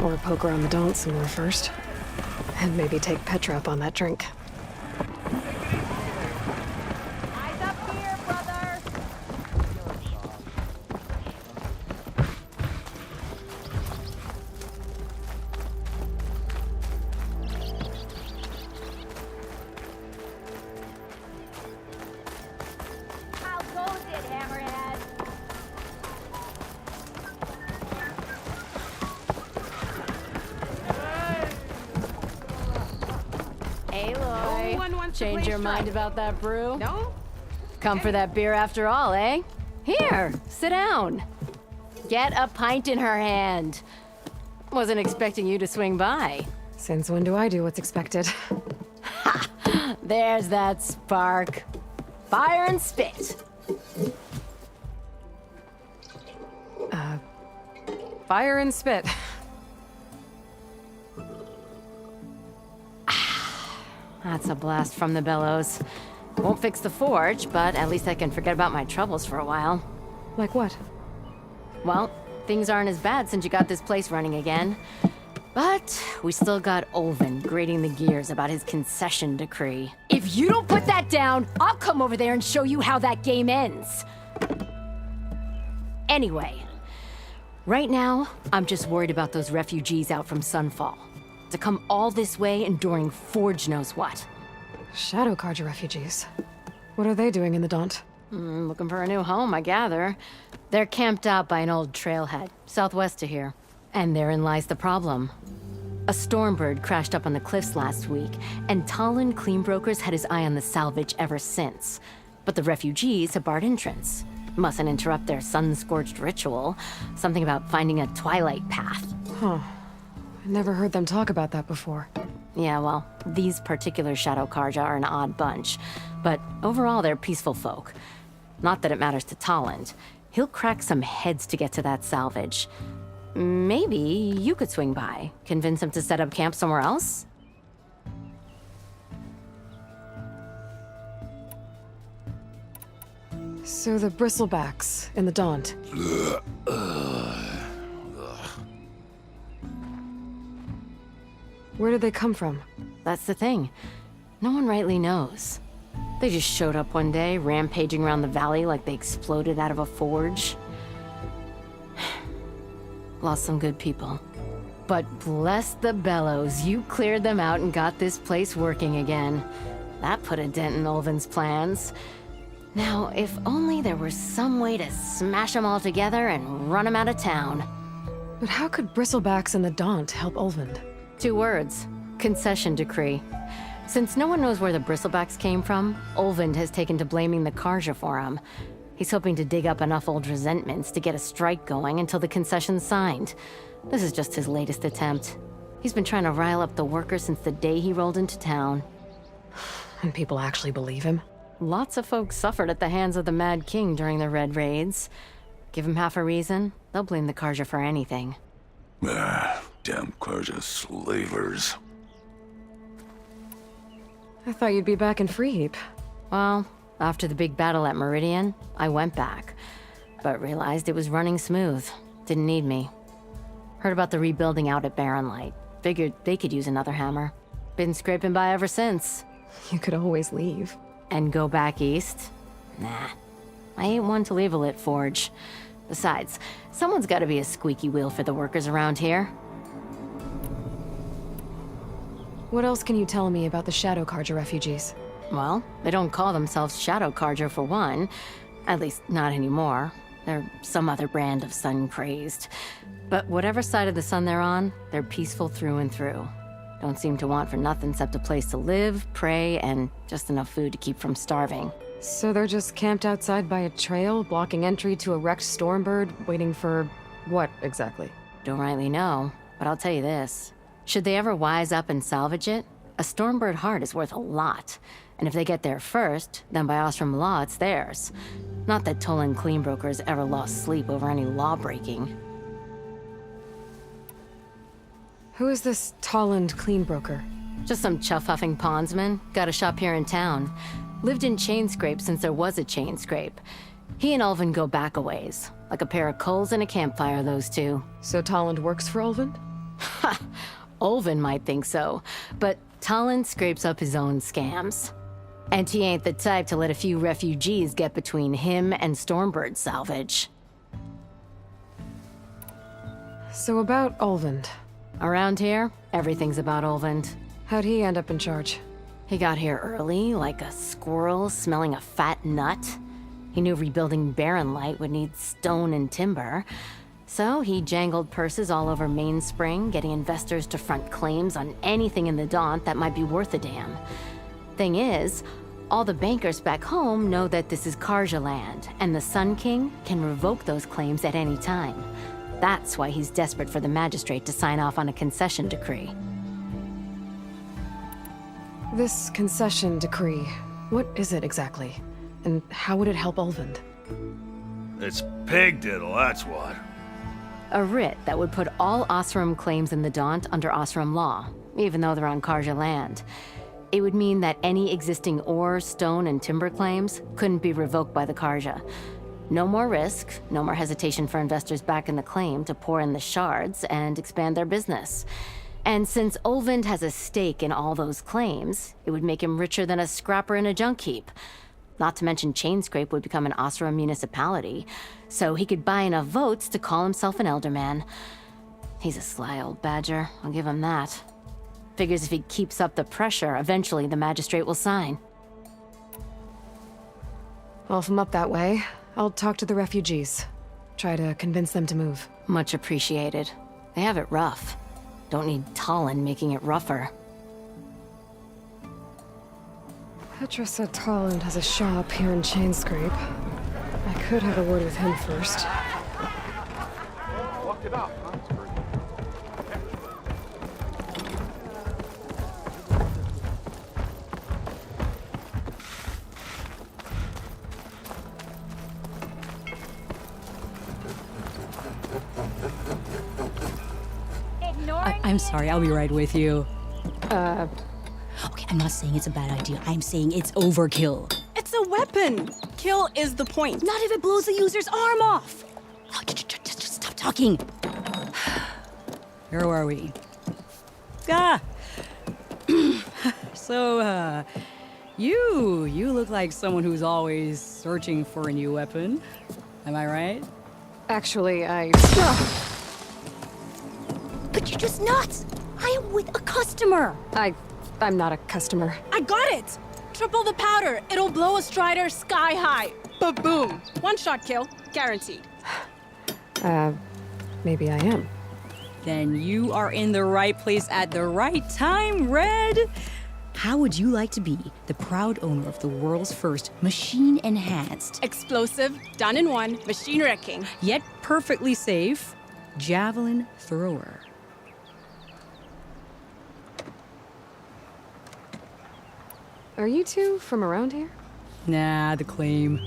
Or poke around the Daunt some more first. And maybe take Petra up on that drink. Eyes up here, brother! How goes it, Hammerhead? Aloy, change your mind about that brew? No? Come for that beer after all, eh? Here, sit down. Get a pint in her hand. Wasn't expecting you to swing by. Since when do I do what's expected? Ha! There's that spark. Fire and spit. Fire and spit. That's a blast from the bellows. Won't fix the forge, but at least I can forget about my troubles for a while. Like what? Well, things aren't as bad since you got this place running again. But we still got Olvin grating the gears about his concession decree. If you don't put that down, I'll come over there and show you how that game ends. Anyway, right now, I'm just worried about those refugees out from Sunfall. To come all this way enduring Forge knows what. Shadow Carja refugees. What are they doing in the Daunt? Looking for a new home, I gather. They're camped out by an old trailhead, southwest of here. And therein lies the problem. A Stormbird crashed up on the cliffs last week, and Talon Cleanbrokers had his eye on the salvage ever since. But the refugees have barred entrance. Mustn't interrupt their sun-scorched ritual. Something about finding a twilight path. Huh. I never heard them talk about that before. Yeah, well, these particular Shadow Carja are an odd bunch. But overall, they're peaceful folk. Not that it matters to Talon. He'll crack some heads to get to that salvage. Maybe you could swing by, convince him to set up camp somewhere else? So the bristlebacks in the Daunt. Where did they come from? That's the thing. No one rightly knows. They just showed up one day, rampaging around the valley like they exploded out of a forge. Lost some good people. But bless the bellows, you cleared them out and got this place working again. That put a dent in Olvin's plans. Now, if only there were some way to smash them all together and run them out of town. But how could bristlebacks in the Daunt help Olvin? 2 words. Concession decree. Since no one knows where the bristlebacks came from, Olvind has taken to blaming the Carja for them. He's hoping to dig up enough old resentments to get a strike going until the concession's signed. This is just his latest attempt. He's been trying to rile up the workers since the day he rolled into town. And people actually believe him? Lots of folks suffered at the hands of the Mad King during the Red Raids. Give him half a reason, they'll blame the Karja for anything. Damn Karja slavers. I thought you'd be back in Freeheap. Well, after the big battle at Meridian, I went back, but realized it was running smooth. Didn't need me. Heard about the rebuilding out at Barren Light. Figured they could use another hammer. Been scraping by ever since. You could always leave. And go back east? Nah. I ain't one to leave a lit forge. Besides, someone's gotta be a squeaky wheel for the workers around here. What else can you tell me about the Shadow Karja refugees? Well, they don't call themselves Shadow Karja for one. At least, not anymore. They're some other brand of sun-crazed. But whatever side of the sun they're on, they're peaceful through and through. Don't seem to want for nothing except a place to live, pray, and just enough food to keep from starving. So they're just camped outside by a trail, blocking entry to a wrecked Stormbird, waiting for what exactly? Don't rightly know, but I'll tell you this. Should they ever wise up and salvage it, a Stormbird heart is worth a lot. And if they get there first, then by Ostrom law, it's theirs. Not that Tolan Cleanbrokers ever lost sleep over any law-breaking. Who is this Tolland Cleanbroker? Just some chuff-huffing pondsman. Got a shop here in town. Lived in Chainscrape since there was a Chainscrape. He and Ulvin go back a ways. Like a pair of coals in a campfire, those two. So Tolland works for Ulvin? Ha! Ulvin might think so, but Tolland scrapes up his own scams. And he ain't the type to let a few refugees get between him and Stormbird salvage. So about Ulvin. Around here, everything's about Ulvin. How'd he end up in charge? He got here early, like a squirrel smelling a fat nut. He knew rebuilding Barren Light would need stone and timber. So he jangled purses all over Mainspring, getting investors to front claims on anything in the Daunt that might be worth a damn. Thing is, all the bankers back home know that this is Karja land, and the Sun King can revoke those claims at any time. That's why he's desperate for the magistrate to sign off on a concession decree. This concession decree, what is it exactly? And how would it help Ulvin? It's pig diddle, that's what. A writ that would put all Osram claims in the Daunt under Osram law, even though they're on Karja land. It would mean that any existing ore, stone, and timber claims couldn't be revoked by the Karja. No more risk, no more hesitation for investors back in the claim to pour in the shards and expand their business. And since Ulvin has a stake in all those claims, it would make him richer than a scrapper in a junk heap. Not to mention Chainscrape would become an Osram municipality, so he could buy enough votes to call himself an elderman. He's a sly old badger, I'll give him that. Figures if he keeps up the pressure, eventually the magistrate will sign. Well, if I'm up that way, I'll talk to the refugees. Try to convince them to move. Much appreciated. They have it rough. Don't need Tolland making it rougher. Petra said Tolland has a shop here in Chainscrape. I could have a word with him first. Looked it up, huh? I'm sorry, I'll be right with you. Okay, I'm not saying it's a bad idea. I'm saying it's overkill. It's a weapon! Kill is the point. Not if it blows the user's arm off! Oh, just stop talking. Where are we? So, you look like someone who's always searching for a new weapon. Am I right? Actually, But you're just nuts! I am with a customer! I'm not a customer. I got it! Triple the powder. It'll blow a Strider sky high. Ba-boom. One shot kill. Guaranteed. Maybe I am. Then you are in the right place at the right time, Red. How would you like to be the proud owner of the world's first machine-enhanced, Explosive, done in one, machine wrecking. yet perfectly safe, javelin thrower? Are you two from around here? Nah, the claim.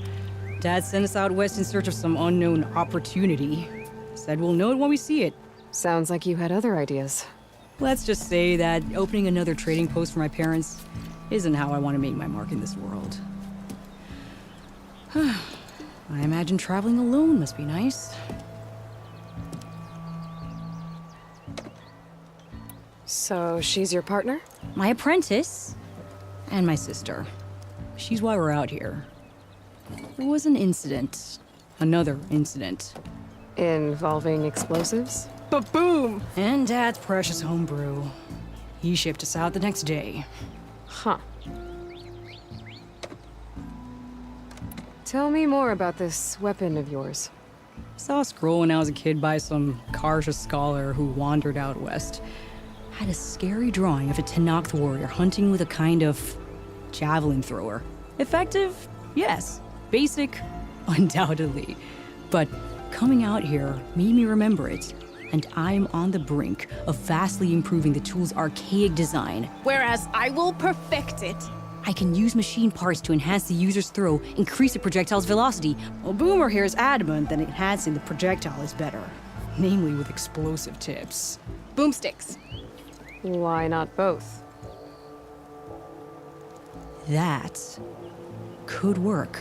Dad sent us out west in search of some unknown opportunity. Said we'll know it when we see it. Sounds like you had other ideas. Let's just say that opening another trading post for my parents isn't how I want to make my mark in this world. I imagine traveling alone must be nice. So she's your partner? My apprentice and my sister. She's why we're out here. There was an incident. Another incident. Involving explosives? Ba-boom! And Dad's precious homebrew. He shipped us out the next day. Huh. Tell me more about this weapon of yours. Saw a scroll when I was a kid by some Karja scholar who wandered out west. Had a scary drawing of a Tenakth warrior hunting with a kind of javelin thrower. Effective? Yes. Basic? Undoubtedly. But coming out here made me remember it. And I'm on the brink of vastly improving the tool's archaic design. Whereas I will perfect it. I can use machine parts to enhance the user's throw, increase the projectile's velocity. Well, Boomer here is adamant that enhancing the projectile is better. Namely with explosive tips. Boomsticks. Why not both? That could work.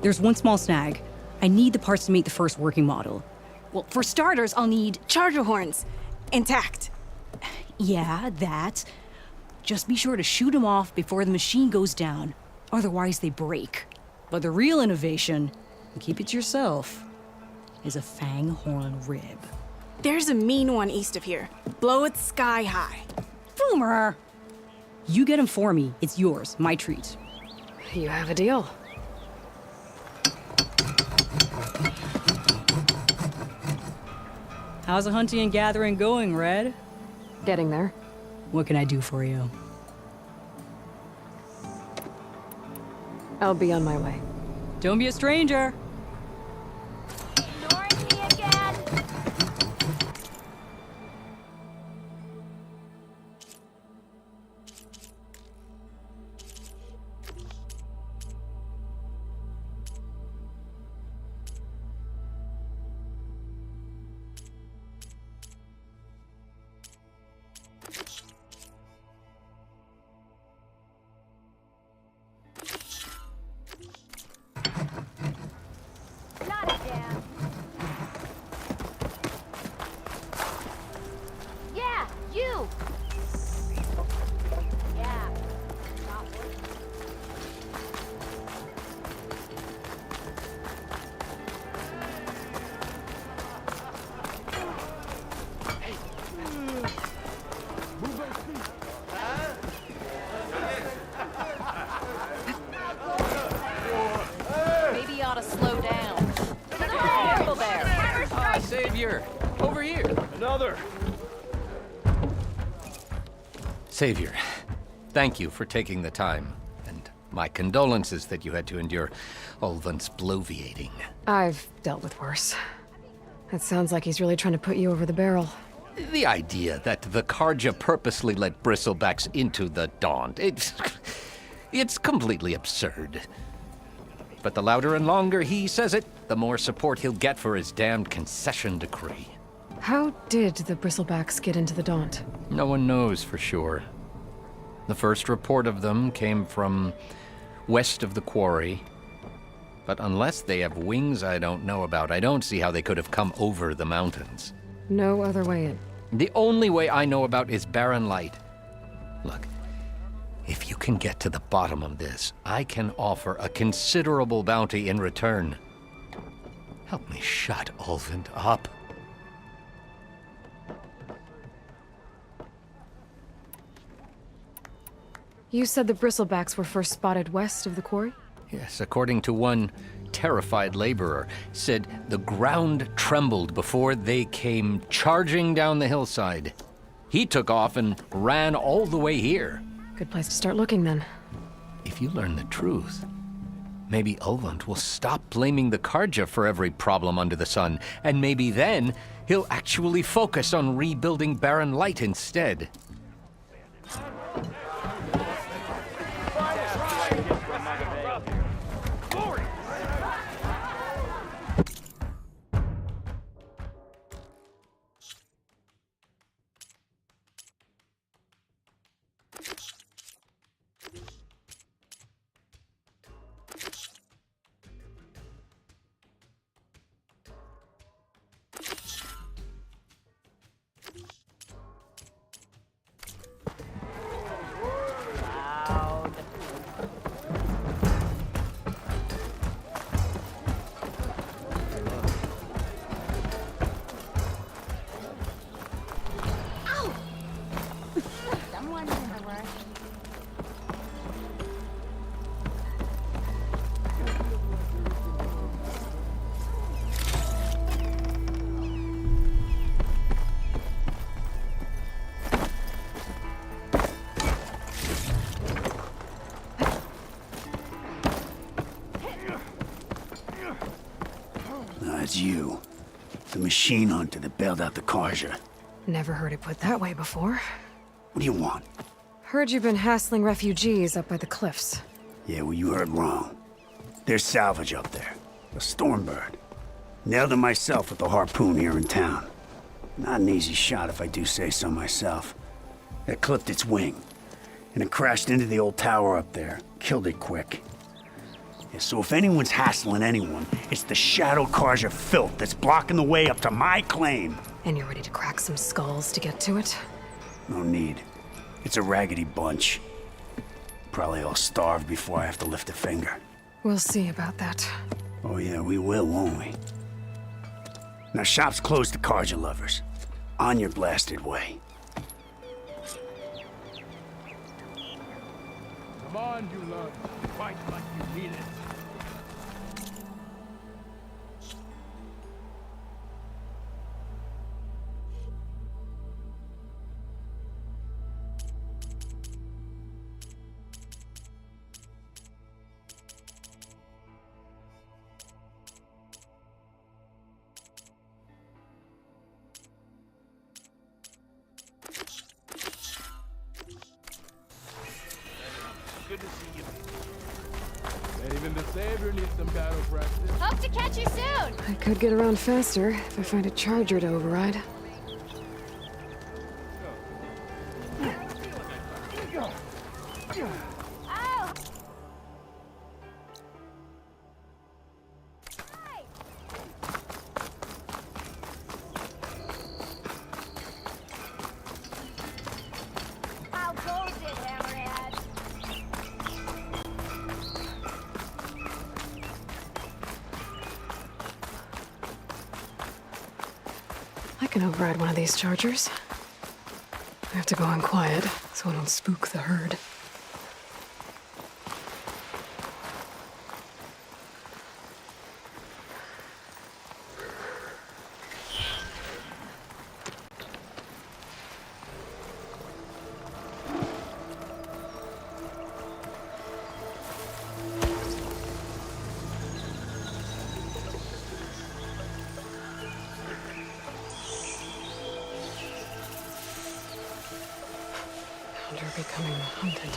There's one small snag. I need the parts to make the first working model. Well, for starters, I'll need charger horns. Intact. Yeah, that. Just be sure to shoot them off before the machine goes down. Otherwise, they break. But the real innovation, and keep it to yourself, is a fang horn rib. There's a mean one east of here. Blow it sky high. Boomer! You get him for me. It's yours. My treat. You have a deal. How's the hunting and gathering going, Red? Getting there. What can I do for you? I'll be on my way. Don't be a stranger. Ignoring me again. Not again. Yeah, you. Yeah. Not working. Maybe you ought to slow down. Careful there. Ah, Savior! Over here! Another! Savior, thank you for taking the time. And my condolences that you had to endure Ulvant's bloviating. I've dealt with worse. It sounds like he's really trying to put you over the barrel. The idea that the Karja purposely let bristlebacks into the Daunt, it's completely absurd. But the louder and longer he says it, the more support he'll get for his damned concession decree. How did the bristlebacks get into the Daunt? No one knows for sure. The first report of them came from west of the quarry. But unless they have wings I don't know about, I don't see how they could have come over the mountains. No other way in. The only way I know about is barren light. Look, if you can get to the bottom of this, I can offer a considerable bounty in return. Help me shut Ulvant up. You said the bristlebacks were first spotted west of the quarry? Yes, according to one terrified laborer, said the ground trembled before they came charging down the hillside. He took off and ran all the way here. Good place to start looking, then. If you learn the truth, maybe Ulvund will stop blaming the Karja for every problem under the sun, and maybe then he'll actually focus on rebuilding Barren Light instead. It's you. The machine hunter that bailed out the Karja. Never heard it put that way before. What do you want? Heard you've been hassling refugees up by the cliffs. Yeah, well, you heard wrong. There's salvage up there. A Stormbird. Nailed it myself with the harpoon here in town. Not an easy shot if I do say so myself. It clipped its wing, and it crashed into the old tower up there. Killed it quick. Yeah, so if anyone's hassling anyone, it's the Shadow Karja filth that's blocking the way up to my claim. And you're ready to crack some skulls to get to it? No need. It's a raggedy bunch. Probably all starved before I have to lift a finger. We'll see about that. Oh yeah, we will, won't we? Now shop's closed to Karja lovers. On your blasted way. Come on, you love. Fight like you mean it. Good to see you. And even the Savior needs some battle practice. Hope to catch you soon! I could get around faster if I find a charger to override. I can override one of these chargers. I have to go in quiet so I don't spook the herd. They're becoming hunted.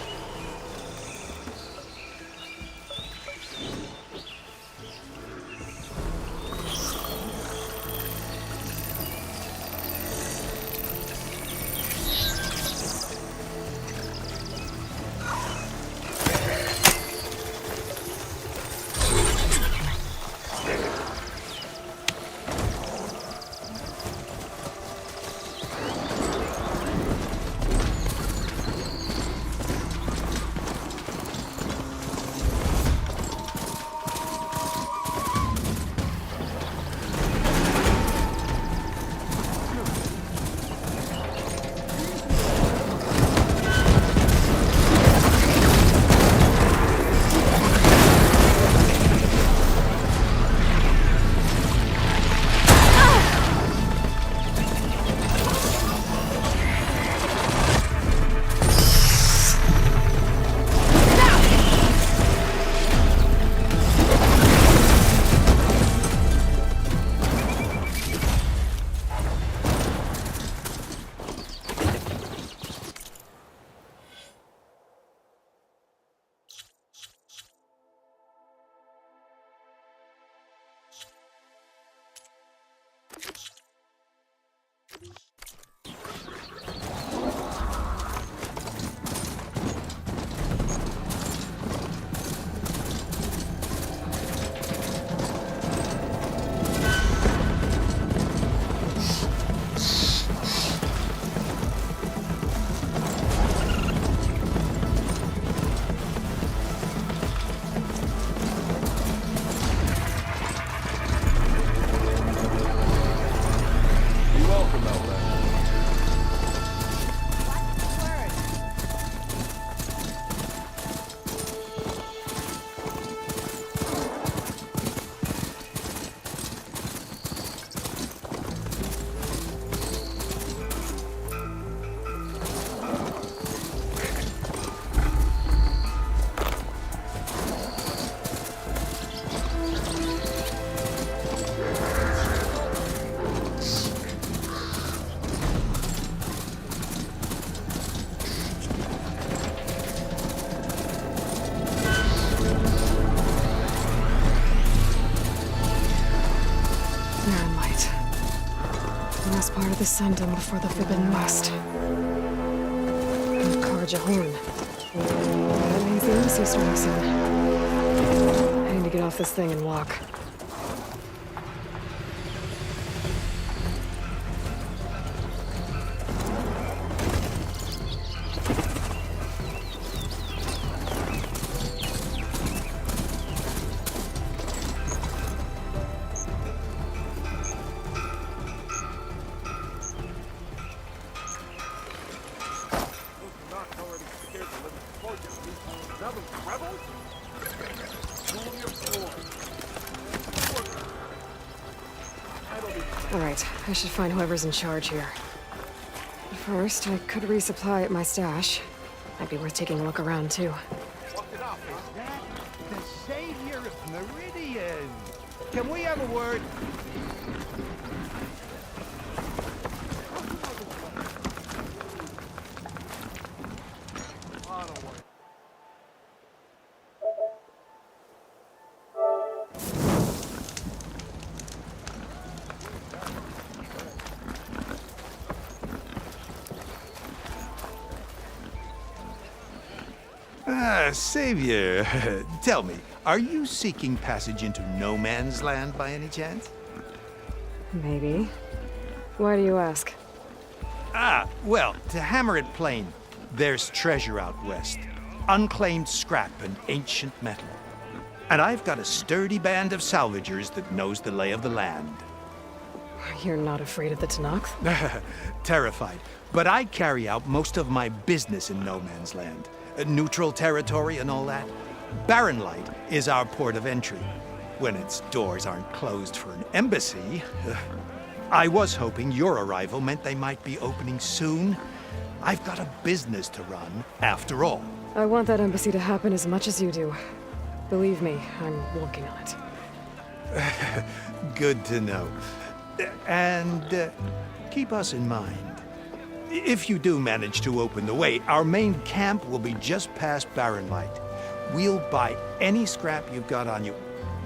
Last part of the Sundom before the Forbidden West. Karja Horn. That means the embassy strikes in. I need to get off this thing and walk. Alright, I should find whoever's in charge here. But first, I could resupply at my stash. Might be worth taking a look around, too. The savior of Meridian. Can we have a word? Savior, tell me, are you seeking passage into no man's land by any chance? Maybe. Why do you ask? Well, to hammer it plain, there's treasure out west. Unclaimed scrap and ancient metal. And I've got a sturdy band of salvagers that knows the lay of the land. You're not afraid of the Tenakth? Terrified. But I carry out most of my business in no man's land. Neutral territory and all that. Barren Light is our port of entry. When its doors aren't closed for an embassy. I was hoping your arrival meant they might be opening soon. I've got a business to run, after all. I want that embassy to happen as much as you do. Believe me, I'm working on it. Good to know. And keep us in mind. If you do manage to open the way, our main camp will be just past Barren Light. We'll buy any scrap you've got on you.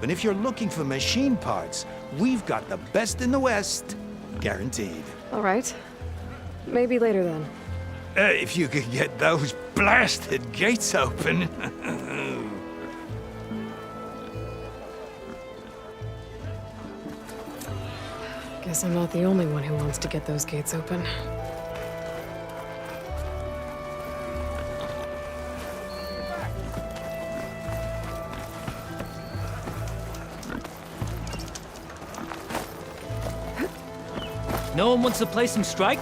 And if you're looking for machine parts, we've got the best in the West. Guaranteed. All right. Maybe later then. If you could get those blasted gates open. Guess I'm not the only one who wants to get those gates open. No one wants to play some strike?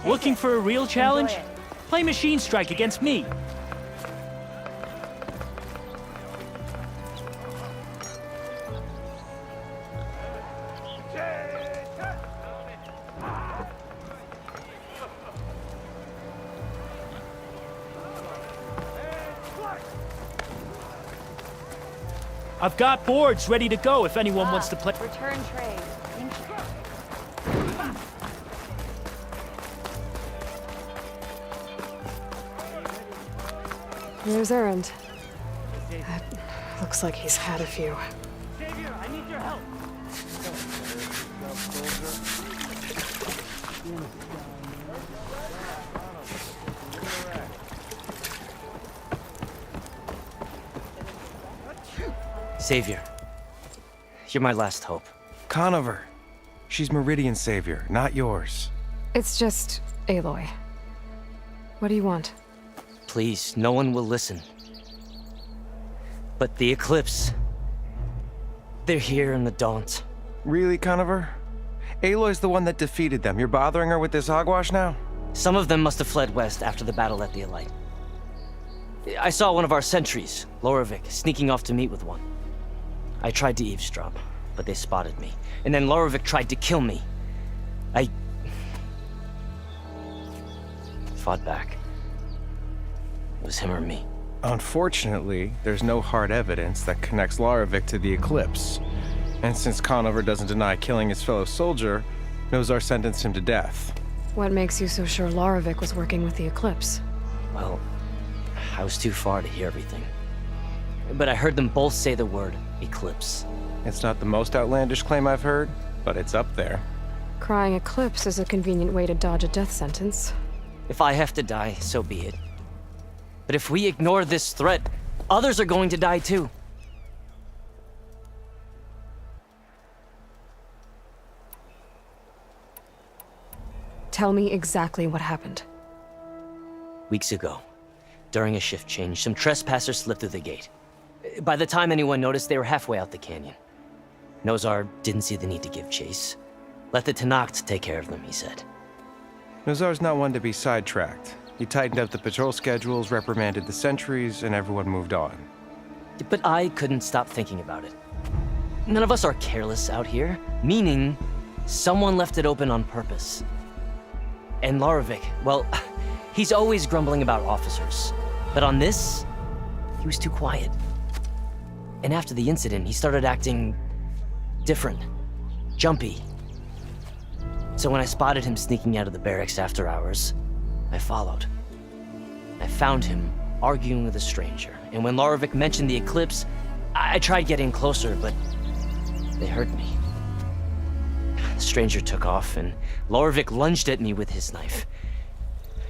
Looking for a real challenge? Play Machine Strike against me. I've got boards ready to go if anyone wants to play. Return trade. Thank you. Here's Errand. That looks like he's had a few. Savior, I need your help. Savior, you're my last hope. Conover. She's Meridian's savior, not yours. It's just Aloy. What do you want? Please, no one will listen. But the Eclipse... they're here in the Daunt. Really, Conover? Aloy's the one that defeated them. You're bothering her with this hogwash now? Some of them must have fled west after the battle at the Elite. I saw one of our sentries, Loravik, sneaking off to meet with one. I tried to eavesdrop, but they spotted me. And then Loravik tried to kill me. I fought back. It was him or me. Unfortunately, there's no hard evidence that connects Loravik to the Eclipse. And since Conover doesn't deny killing his fellow soldier, Nozar sentenced him to death. What makes you so sure Loravik was working with the Eclipse? Well, I was too far to hear everything. But I heard them both say the word Eclipse. It's not the most outlandish claim I've heard, but it's up there. Crying Eclipse is a convenient way to dodge a death sentence. If I have to die, so be it. But if we ignore this threat, others are going to die too. Tell me exactly what happened. Weeks ago, during a shift change, some trespassers slipped through the gate. By the time anyone noticed, they were halfway out the canyon. Nozar didn't see the need to give chase. Let the Tenakth take care of them, he said. Nozar's not one to be sidetracked. He tightened up the patrol schedules, reprimanded the sentries, and everyone moved on. But I couldn't stop thinking about it. None of us are careless out here, meaning someone left it open on purpose. And Loravik, well, he's always grumbling about officers. But on this, he was too quiet. And after the incident, he started acting different, jumpy. So when I spotted him sneaking out of the barracks after hours, I followed. I found him arguing with a stranger, and when Loravik mentioned the Eclipse, I tried getting closer, but they heard me. The stranger took off, and Loravik lunged at me with his knife.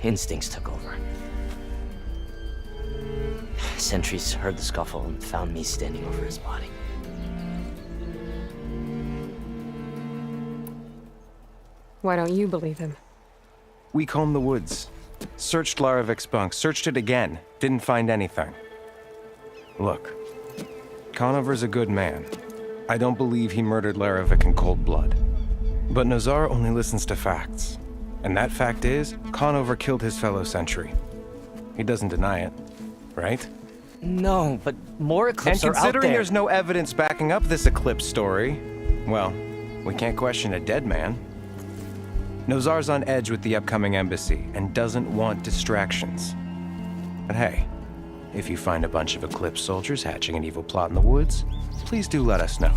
Instincts took over. Sentries heard the scuffle and found me standing over his body. Why don't you believe him? We combed the woods. Searched Laravik's bunk, searched it again. Didn't find anything. Look, Conover's a good man. I don't believe he murdered Laravik in cold blood. But Nozar only listens to facts. And that fact is, Conover killed his fellow sentry. He doesn't deny it, right? No, but more Eclipse are out there. And considering there's no evidence backing up this Eclipse story, well, we can't question a dead man. Nozar's on edge with the upcoming embassy and doesn't want distractions. But hey, if you find a bunch of Eclipse soldiers hatching an evil plot in the woods, please do let us know.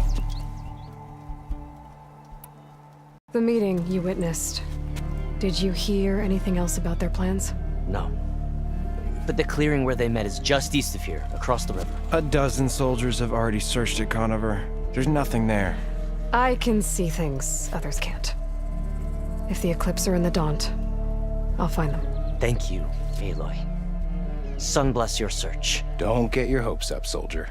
The meeting you witnessed. Did you hear anything else about their plans? No. But the clearing where they met is just east of here, across the river. A dozen soldiers have already searched it, Conover. There's nothing there. I can see things others can't. If the Eclipse are in the Daunt, I'll find them. Thank you, Aloy. Sun bless your search. Don't get your hopes up, soldier.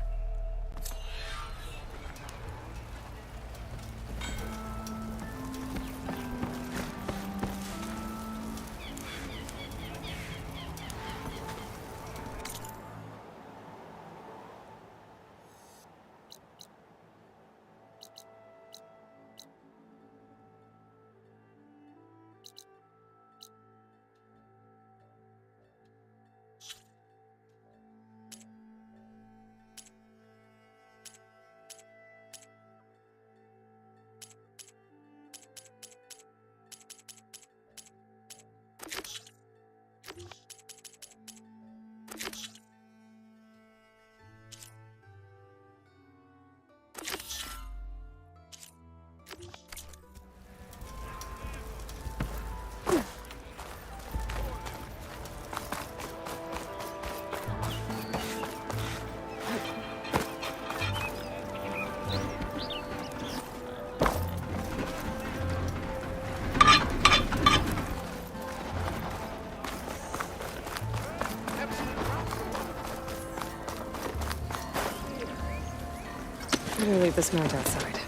Better leave this mount outside.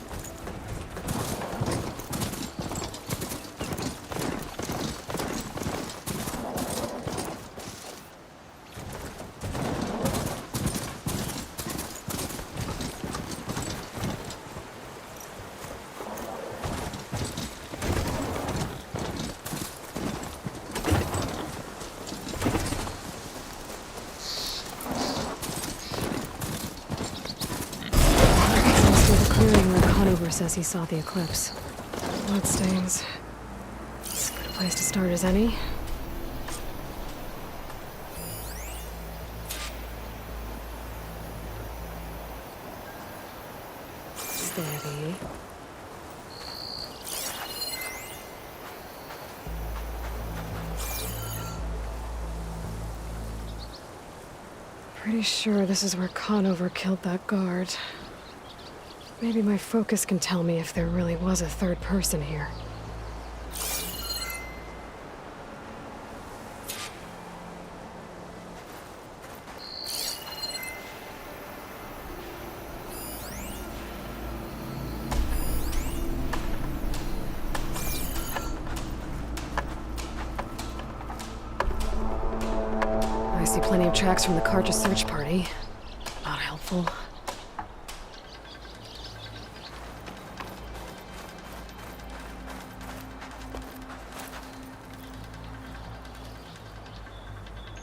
Says he saw the eclipse. Bloodstains. As good a place to start as any. Steady. Pretty sure this is where Conover killed that guard. Maybe my focus can tell me if there really was a third person here. I see plenty of tracks from the Karja search party. Not helpful.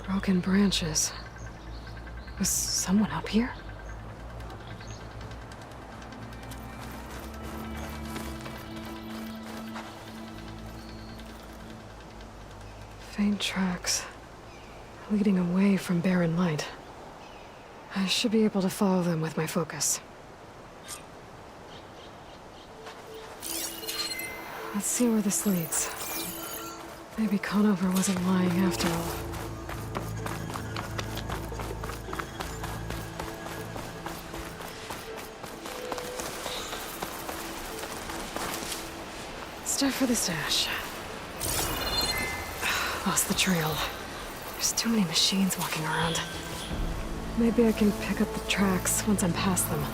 Broken branches. Was someone up here? Faint tracks, leading away from barren light. I should be able to follow them with my focus. Let's see where this leads. Maybe Conover wasn't lying after all. Stuff for the stash. Lost the trail. There's too many machines walking around. Maybe I can pick up the tracks once I'm past them.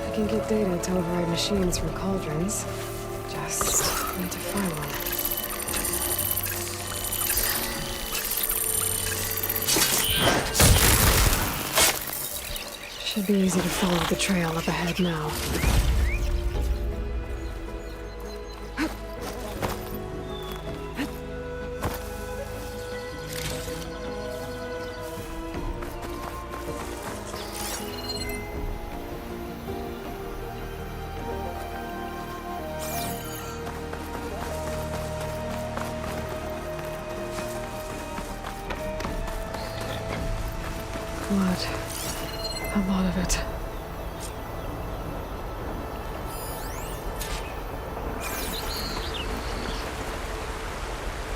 I can get data to override machines from cauldrons. Just need to find one. Should be easy to follow the trail up ahead now. Blood. A lot of it.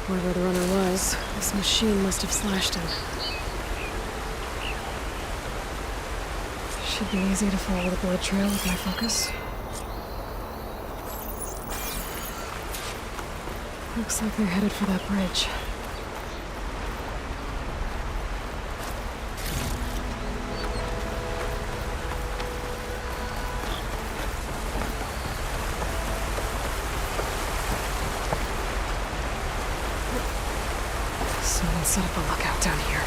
Whoever the runner was, this machine must have slashed him. Should be easy to follow the blood trail with my focus. Looks like they're headed for that bridge. Someone set up a lookout down here.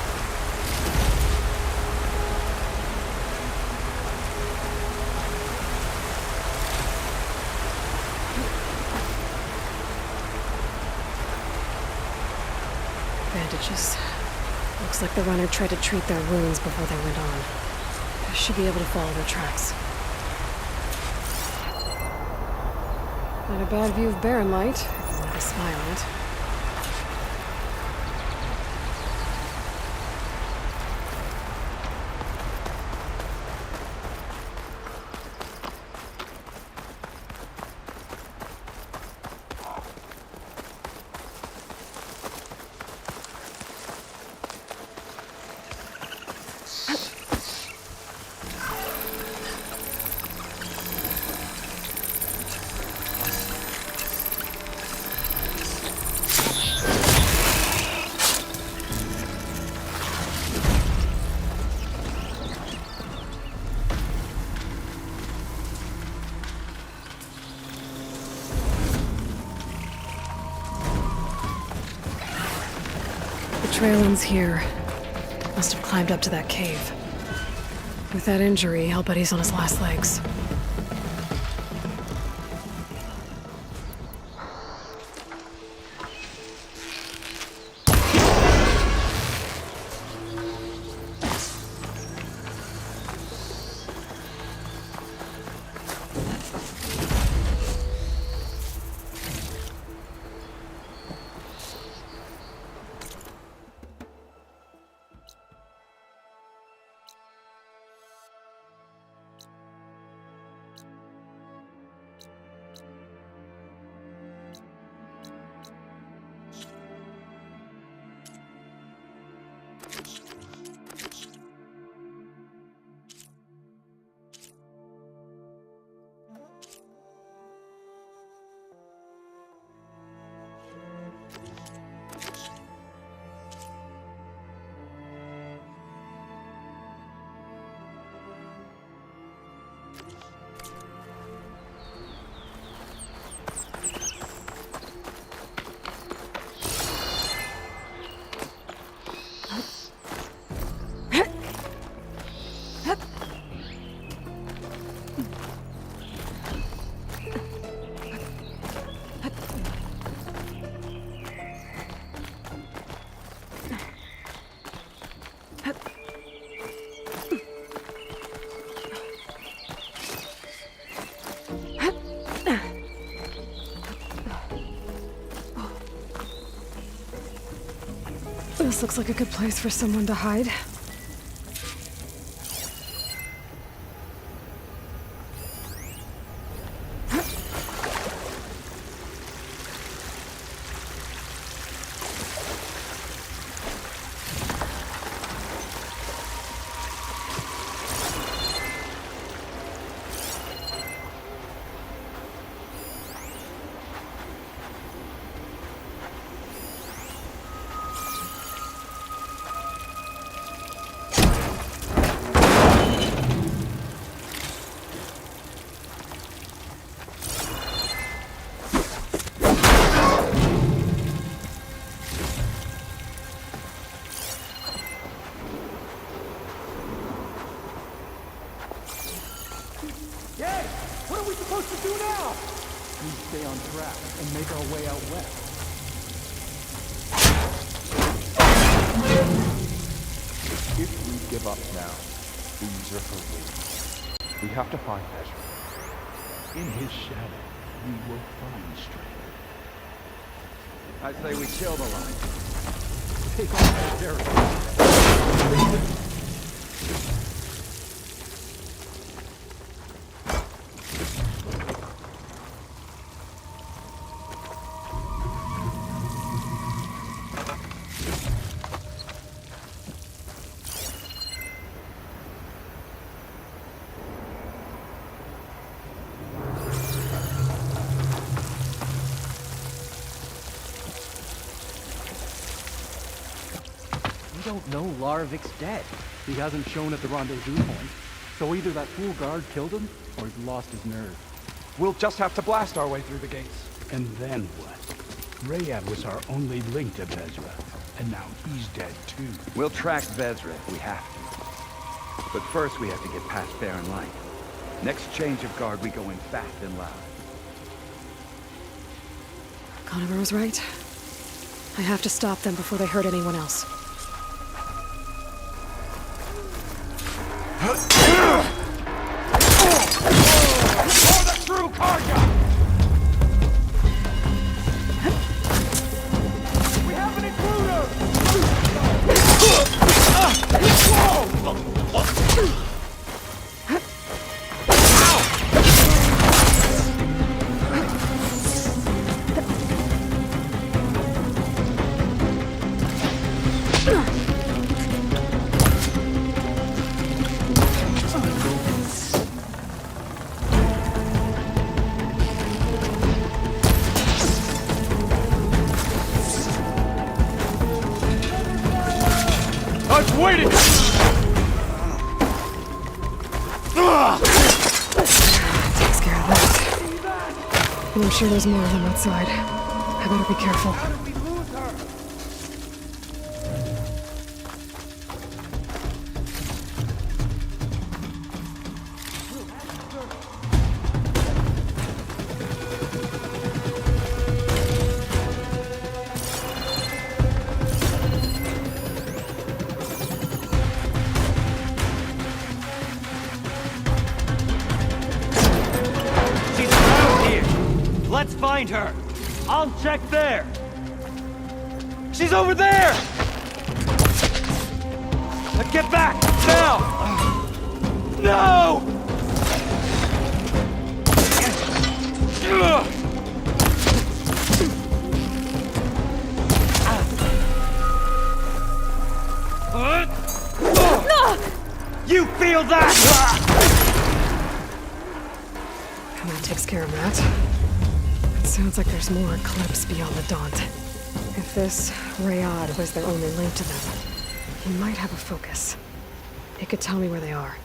Bandages. Looks like the runner tried to treat their wounds before they went on. I should be able to follow their tracks. Not a bad view of Barren Light, if you want to smile on it. Trail ends here. Must have climbed up to that cave. With that injury, I'll bet he's on his last legs. This looks like a good place for someone to hide. Stay on track and make our way out west. If we give up now, things are for we have to find Ezra. In his shadow, we will find strength. I say we kill the line. Take on that territory. We don't know Larovik's dead. He hasn't shown at the rendezvous point. So either that fool guard killed him, or he's lost his nerve. We'll just have to blast our way through the gates. And then what? Rayad was our only link to Vezra, and now he's dead too. We'll track Vezra if we have to. But first we have to get past Barren Light. Next change of guard, we go in fast and loud. Conover was right. I have to stop them before they hurt anyone else. For the true Karja! I've waited! Takes care of that. And I'm sure there's more of them outside. I better be careful. She's around here. Let's find her. I'll check there. She's over there! Now get back! Now! No! You feel that? And that takes care of that. It sounds like there's more Eclipse beyond the Daunt. If this Rayad was their only link to them, he might have a focus. It could tell me where they are.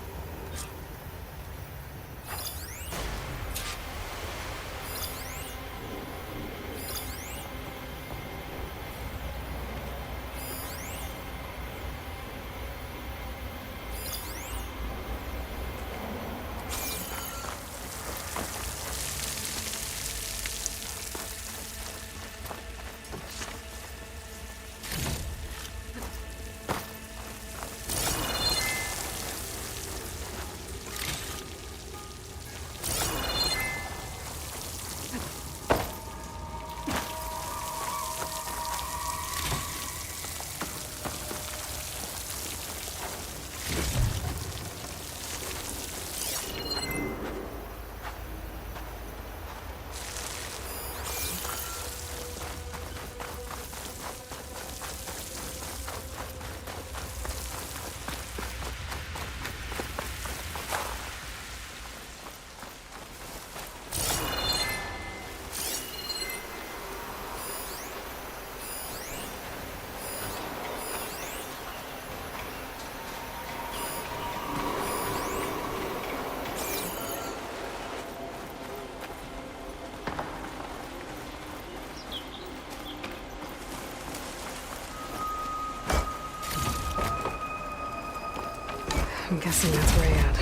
I'm guessing that's Rayad.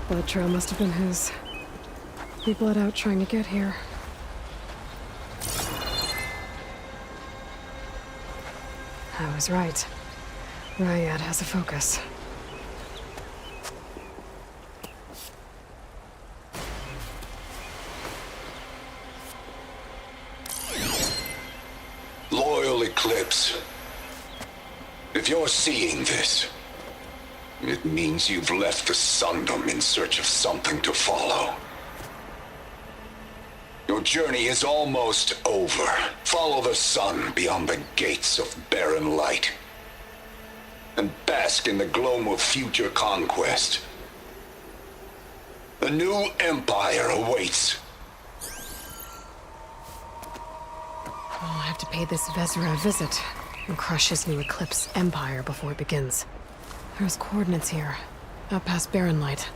Blood trail must have been his. He bled out trying to get here. I was right. Rayad has a focus. Loyal Eclipse, if you're seeing this, it means you've left the Sundom in search of something to follow. Your journey is almost over. Follow the sun beyond the gates of barren light, and bask in the glow of future conquest. A new empire awaits. I'll have to pay this Vezra a visit and crush his new Eclipse empire before it begins. There's coordinates here, out past Barren Light.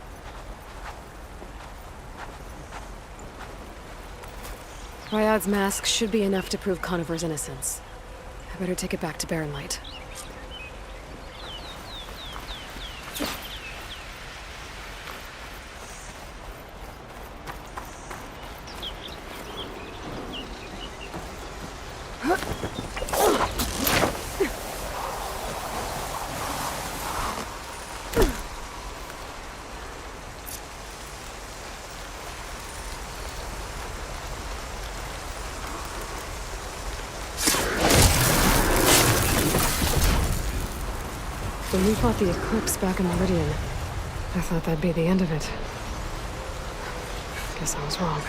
Rayad's mask should be enough to prove Conover's innocence. I better take it back to Barren Light. When we fought the Eclipse back in Meridian, I thought that'd be the end of it. Guess I was wrong.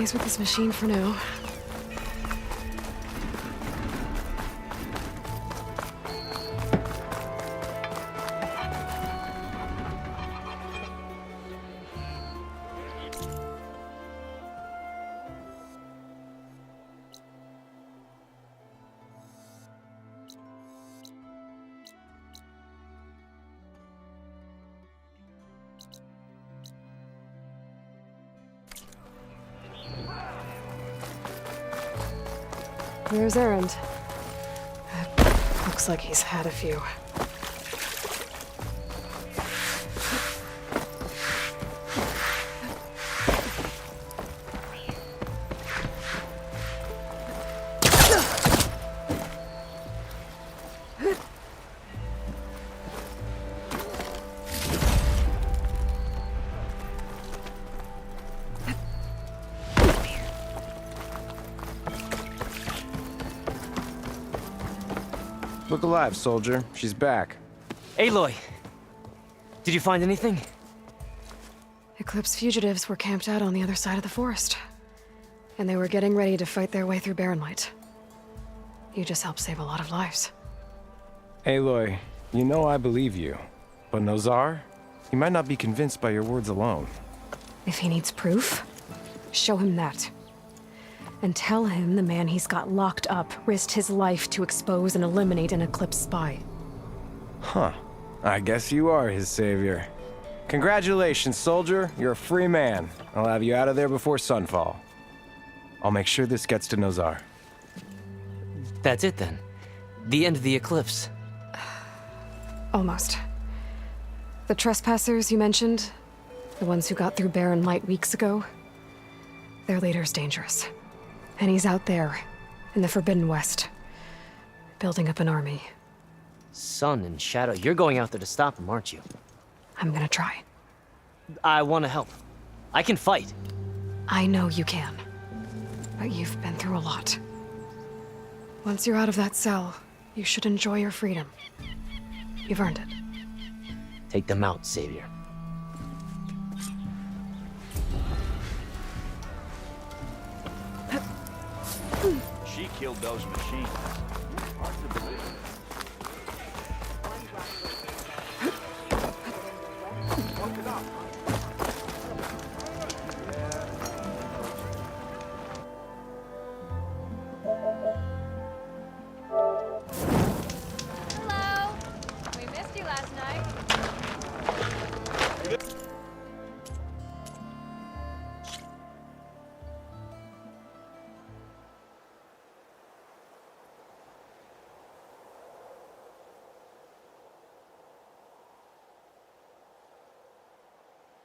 stays with this machine for now. Where's Erend? Looks like he's had a few. Look alive, soldier. She's back. Aloy! Did you find anything? Eclipse fugitives were camped out on the other side of the forest. And they were getting ready to fight their way through Barren Light. You just helped save a lot of lives. Aloy, you know I believe you. But Nozar? He might not be convinced by your words alone. If he needs proof, show him that. And tell him the man he's got locked up risked his life to expose and eliminate an Eclipse spy. Huh. I guess you are his savior. Congratulations, soldier. You're a free man. I'll have you out of there before sunfall. I'll make sure this gets to Nozar. That's it then. The end of the Eclipse. Almost. The trespassers you mentioned, the ones who got through Barren Light weeks ago, their leader's dangerous. And he's out there, in the Forbidden West, building up an army. Sun and Shadow, you're going out there to stop him, aren't you? I'm gonna try. I want to help. I can fight. I know you can. But you've been through a lot. Once you're out of that cell, you should enjoy your freedom. You've earned it. Take them out, Savior. She killed those machines. Hard to believe.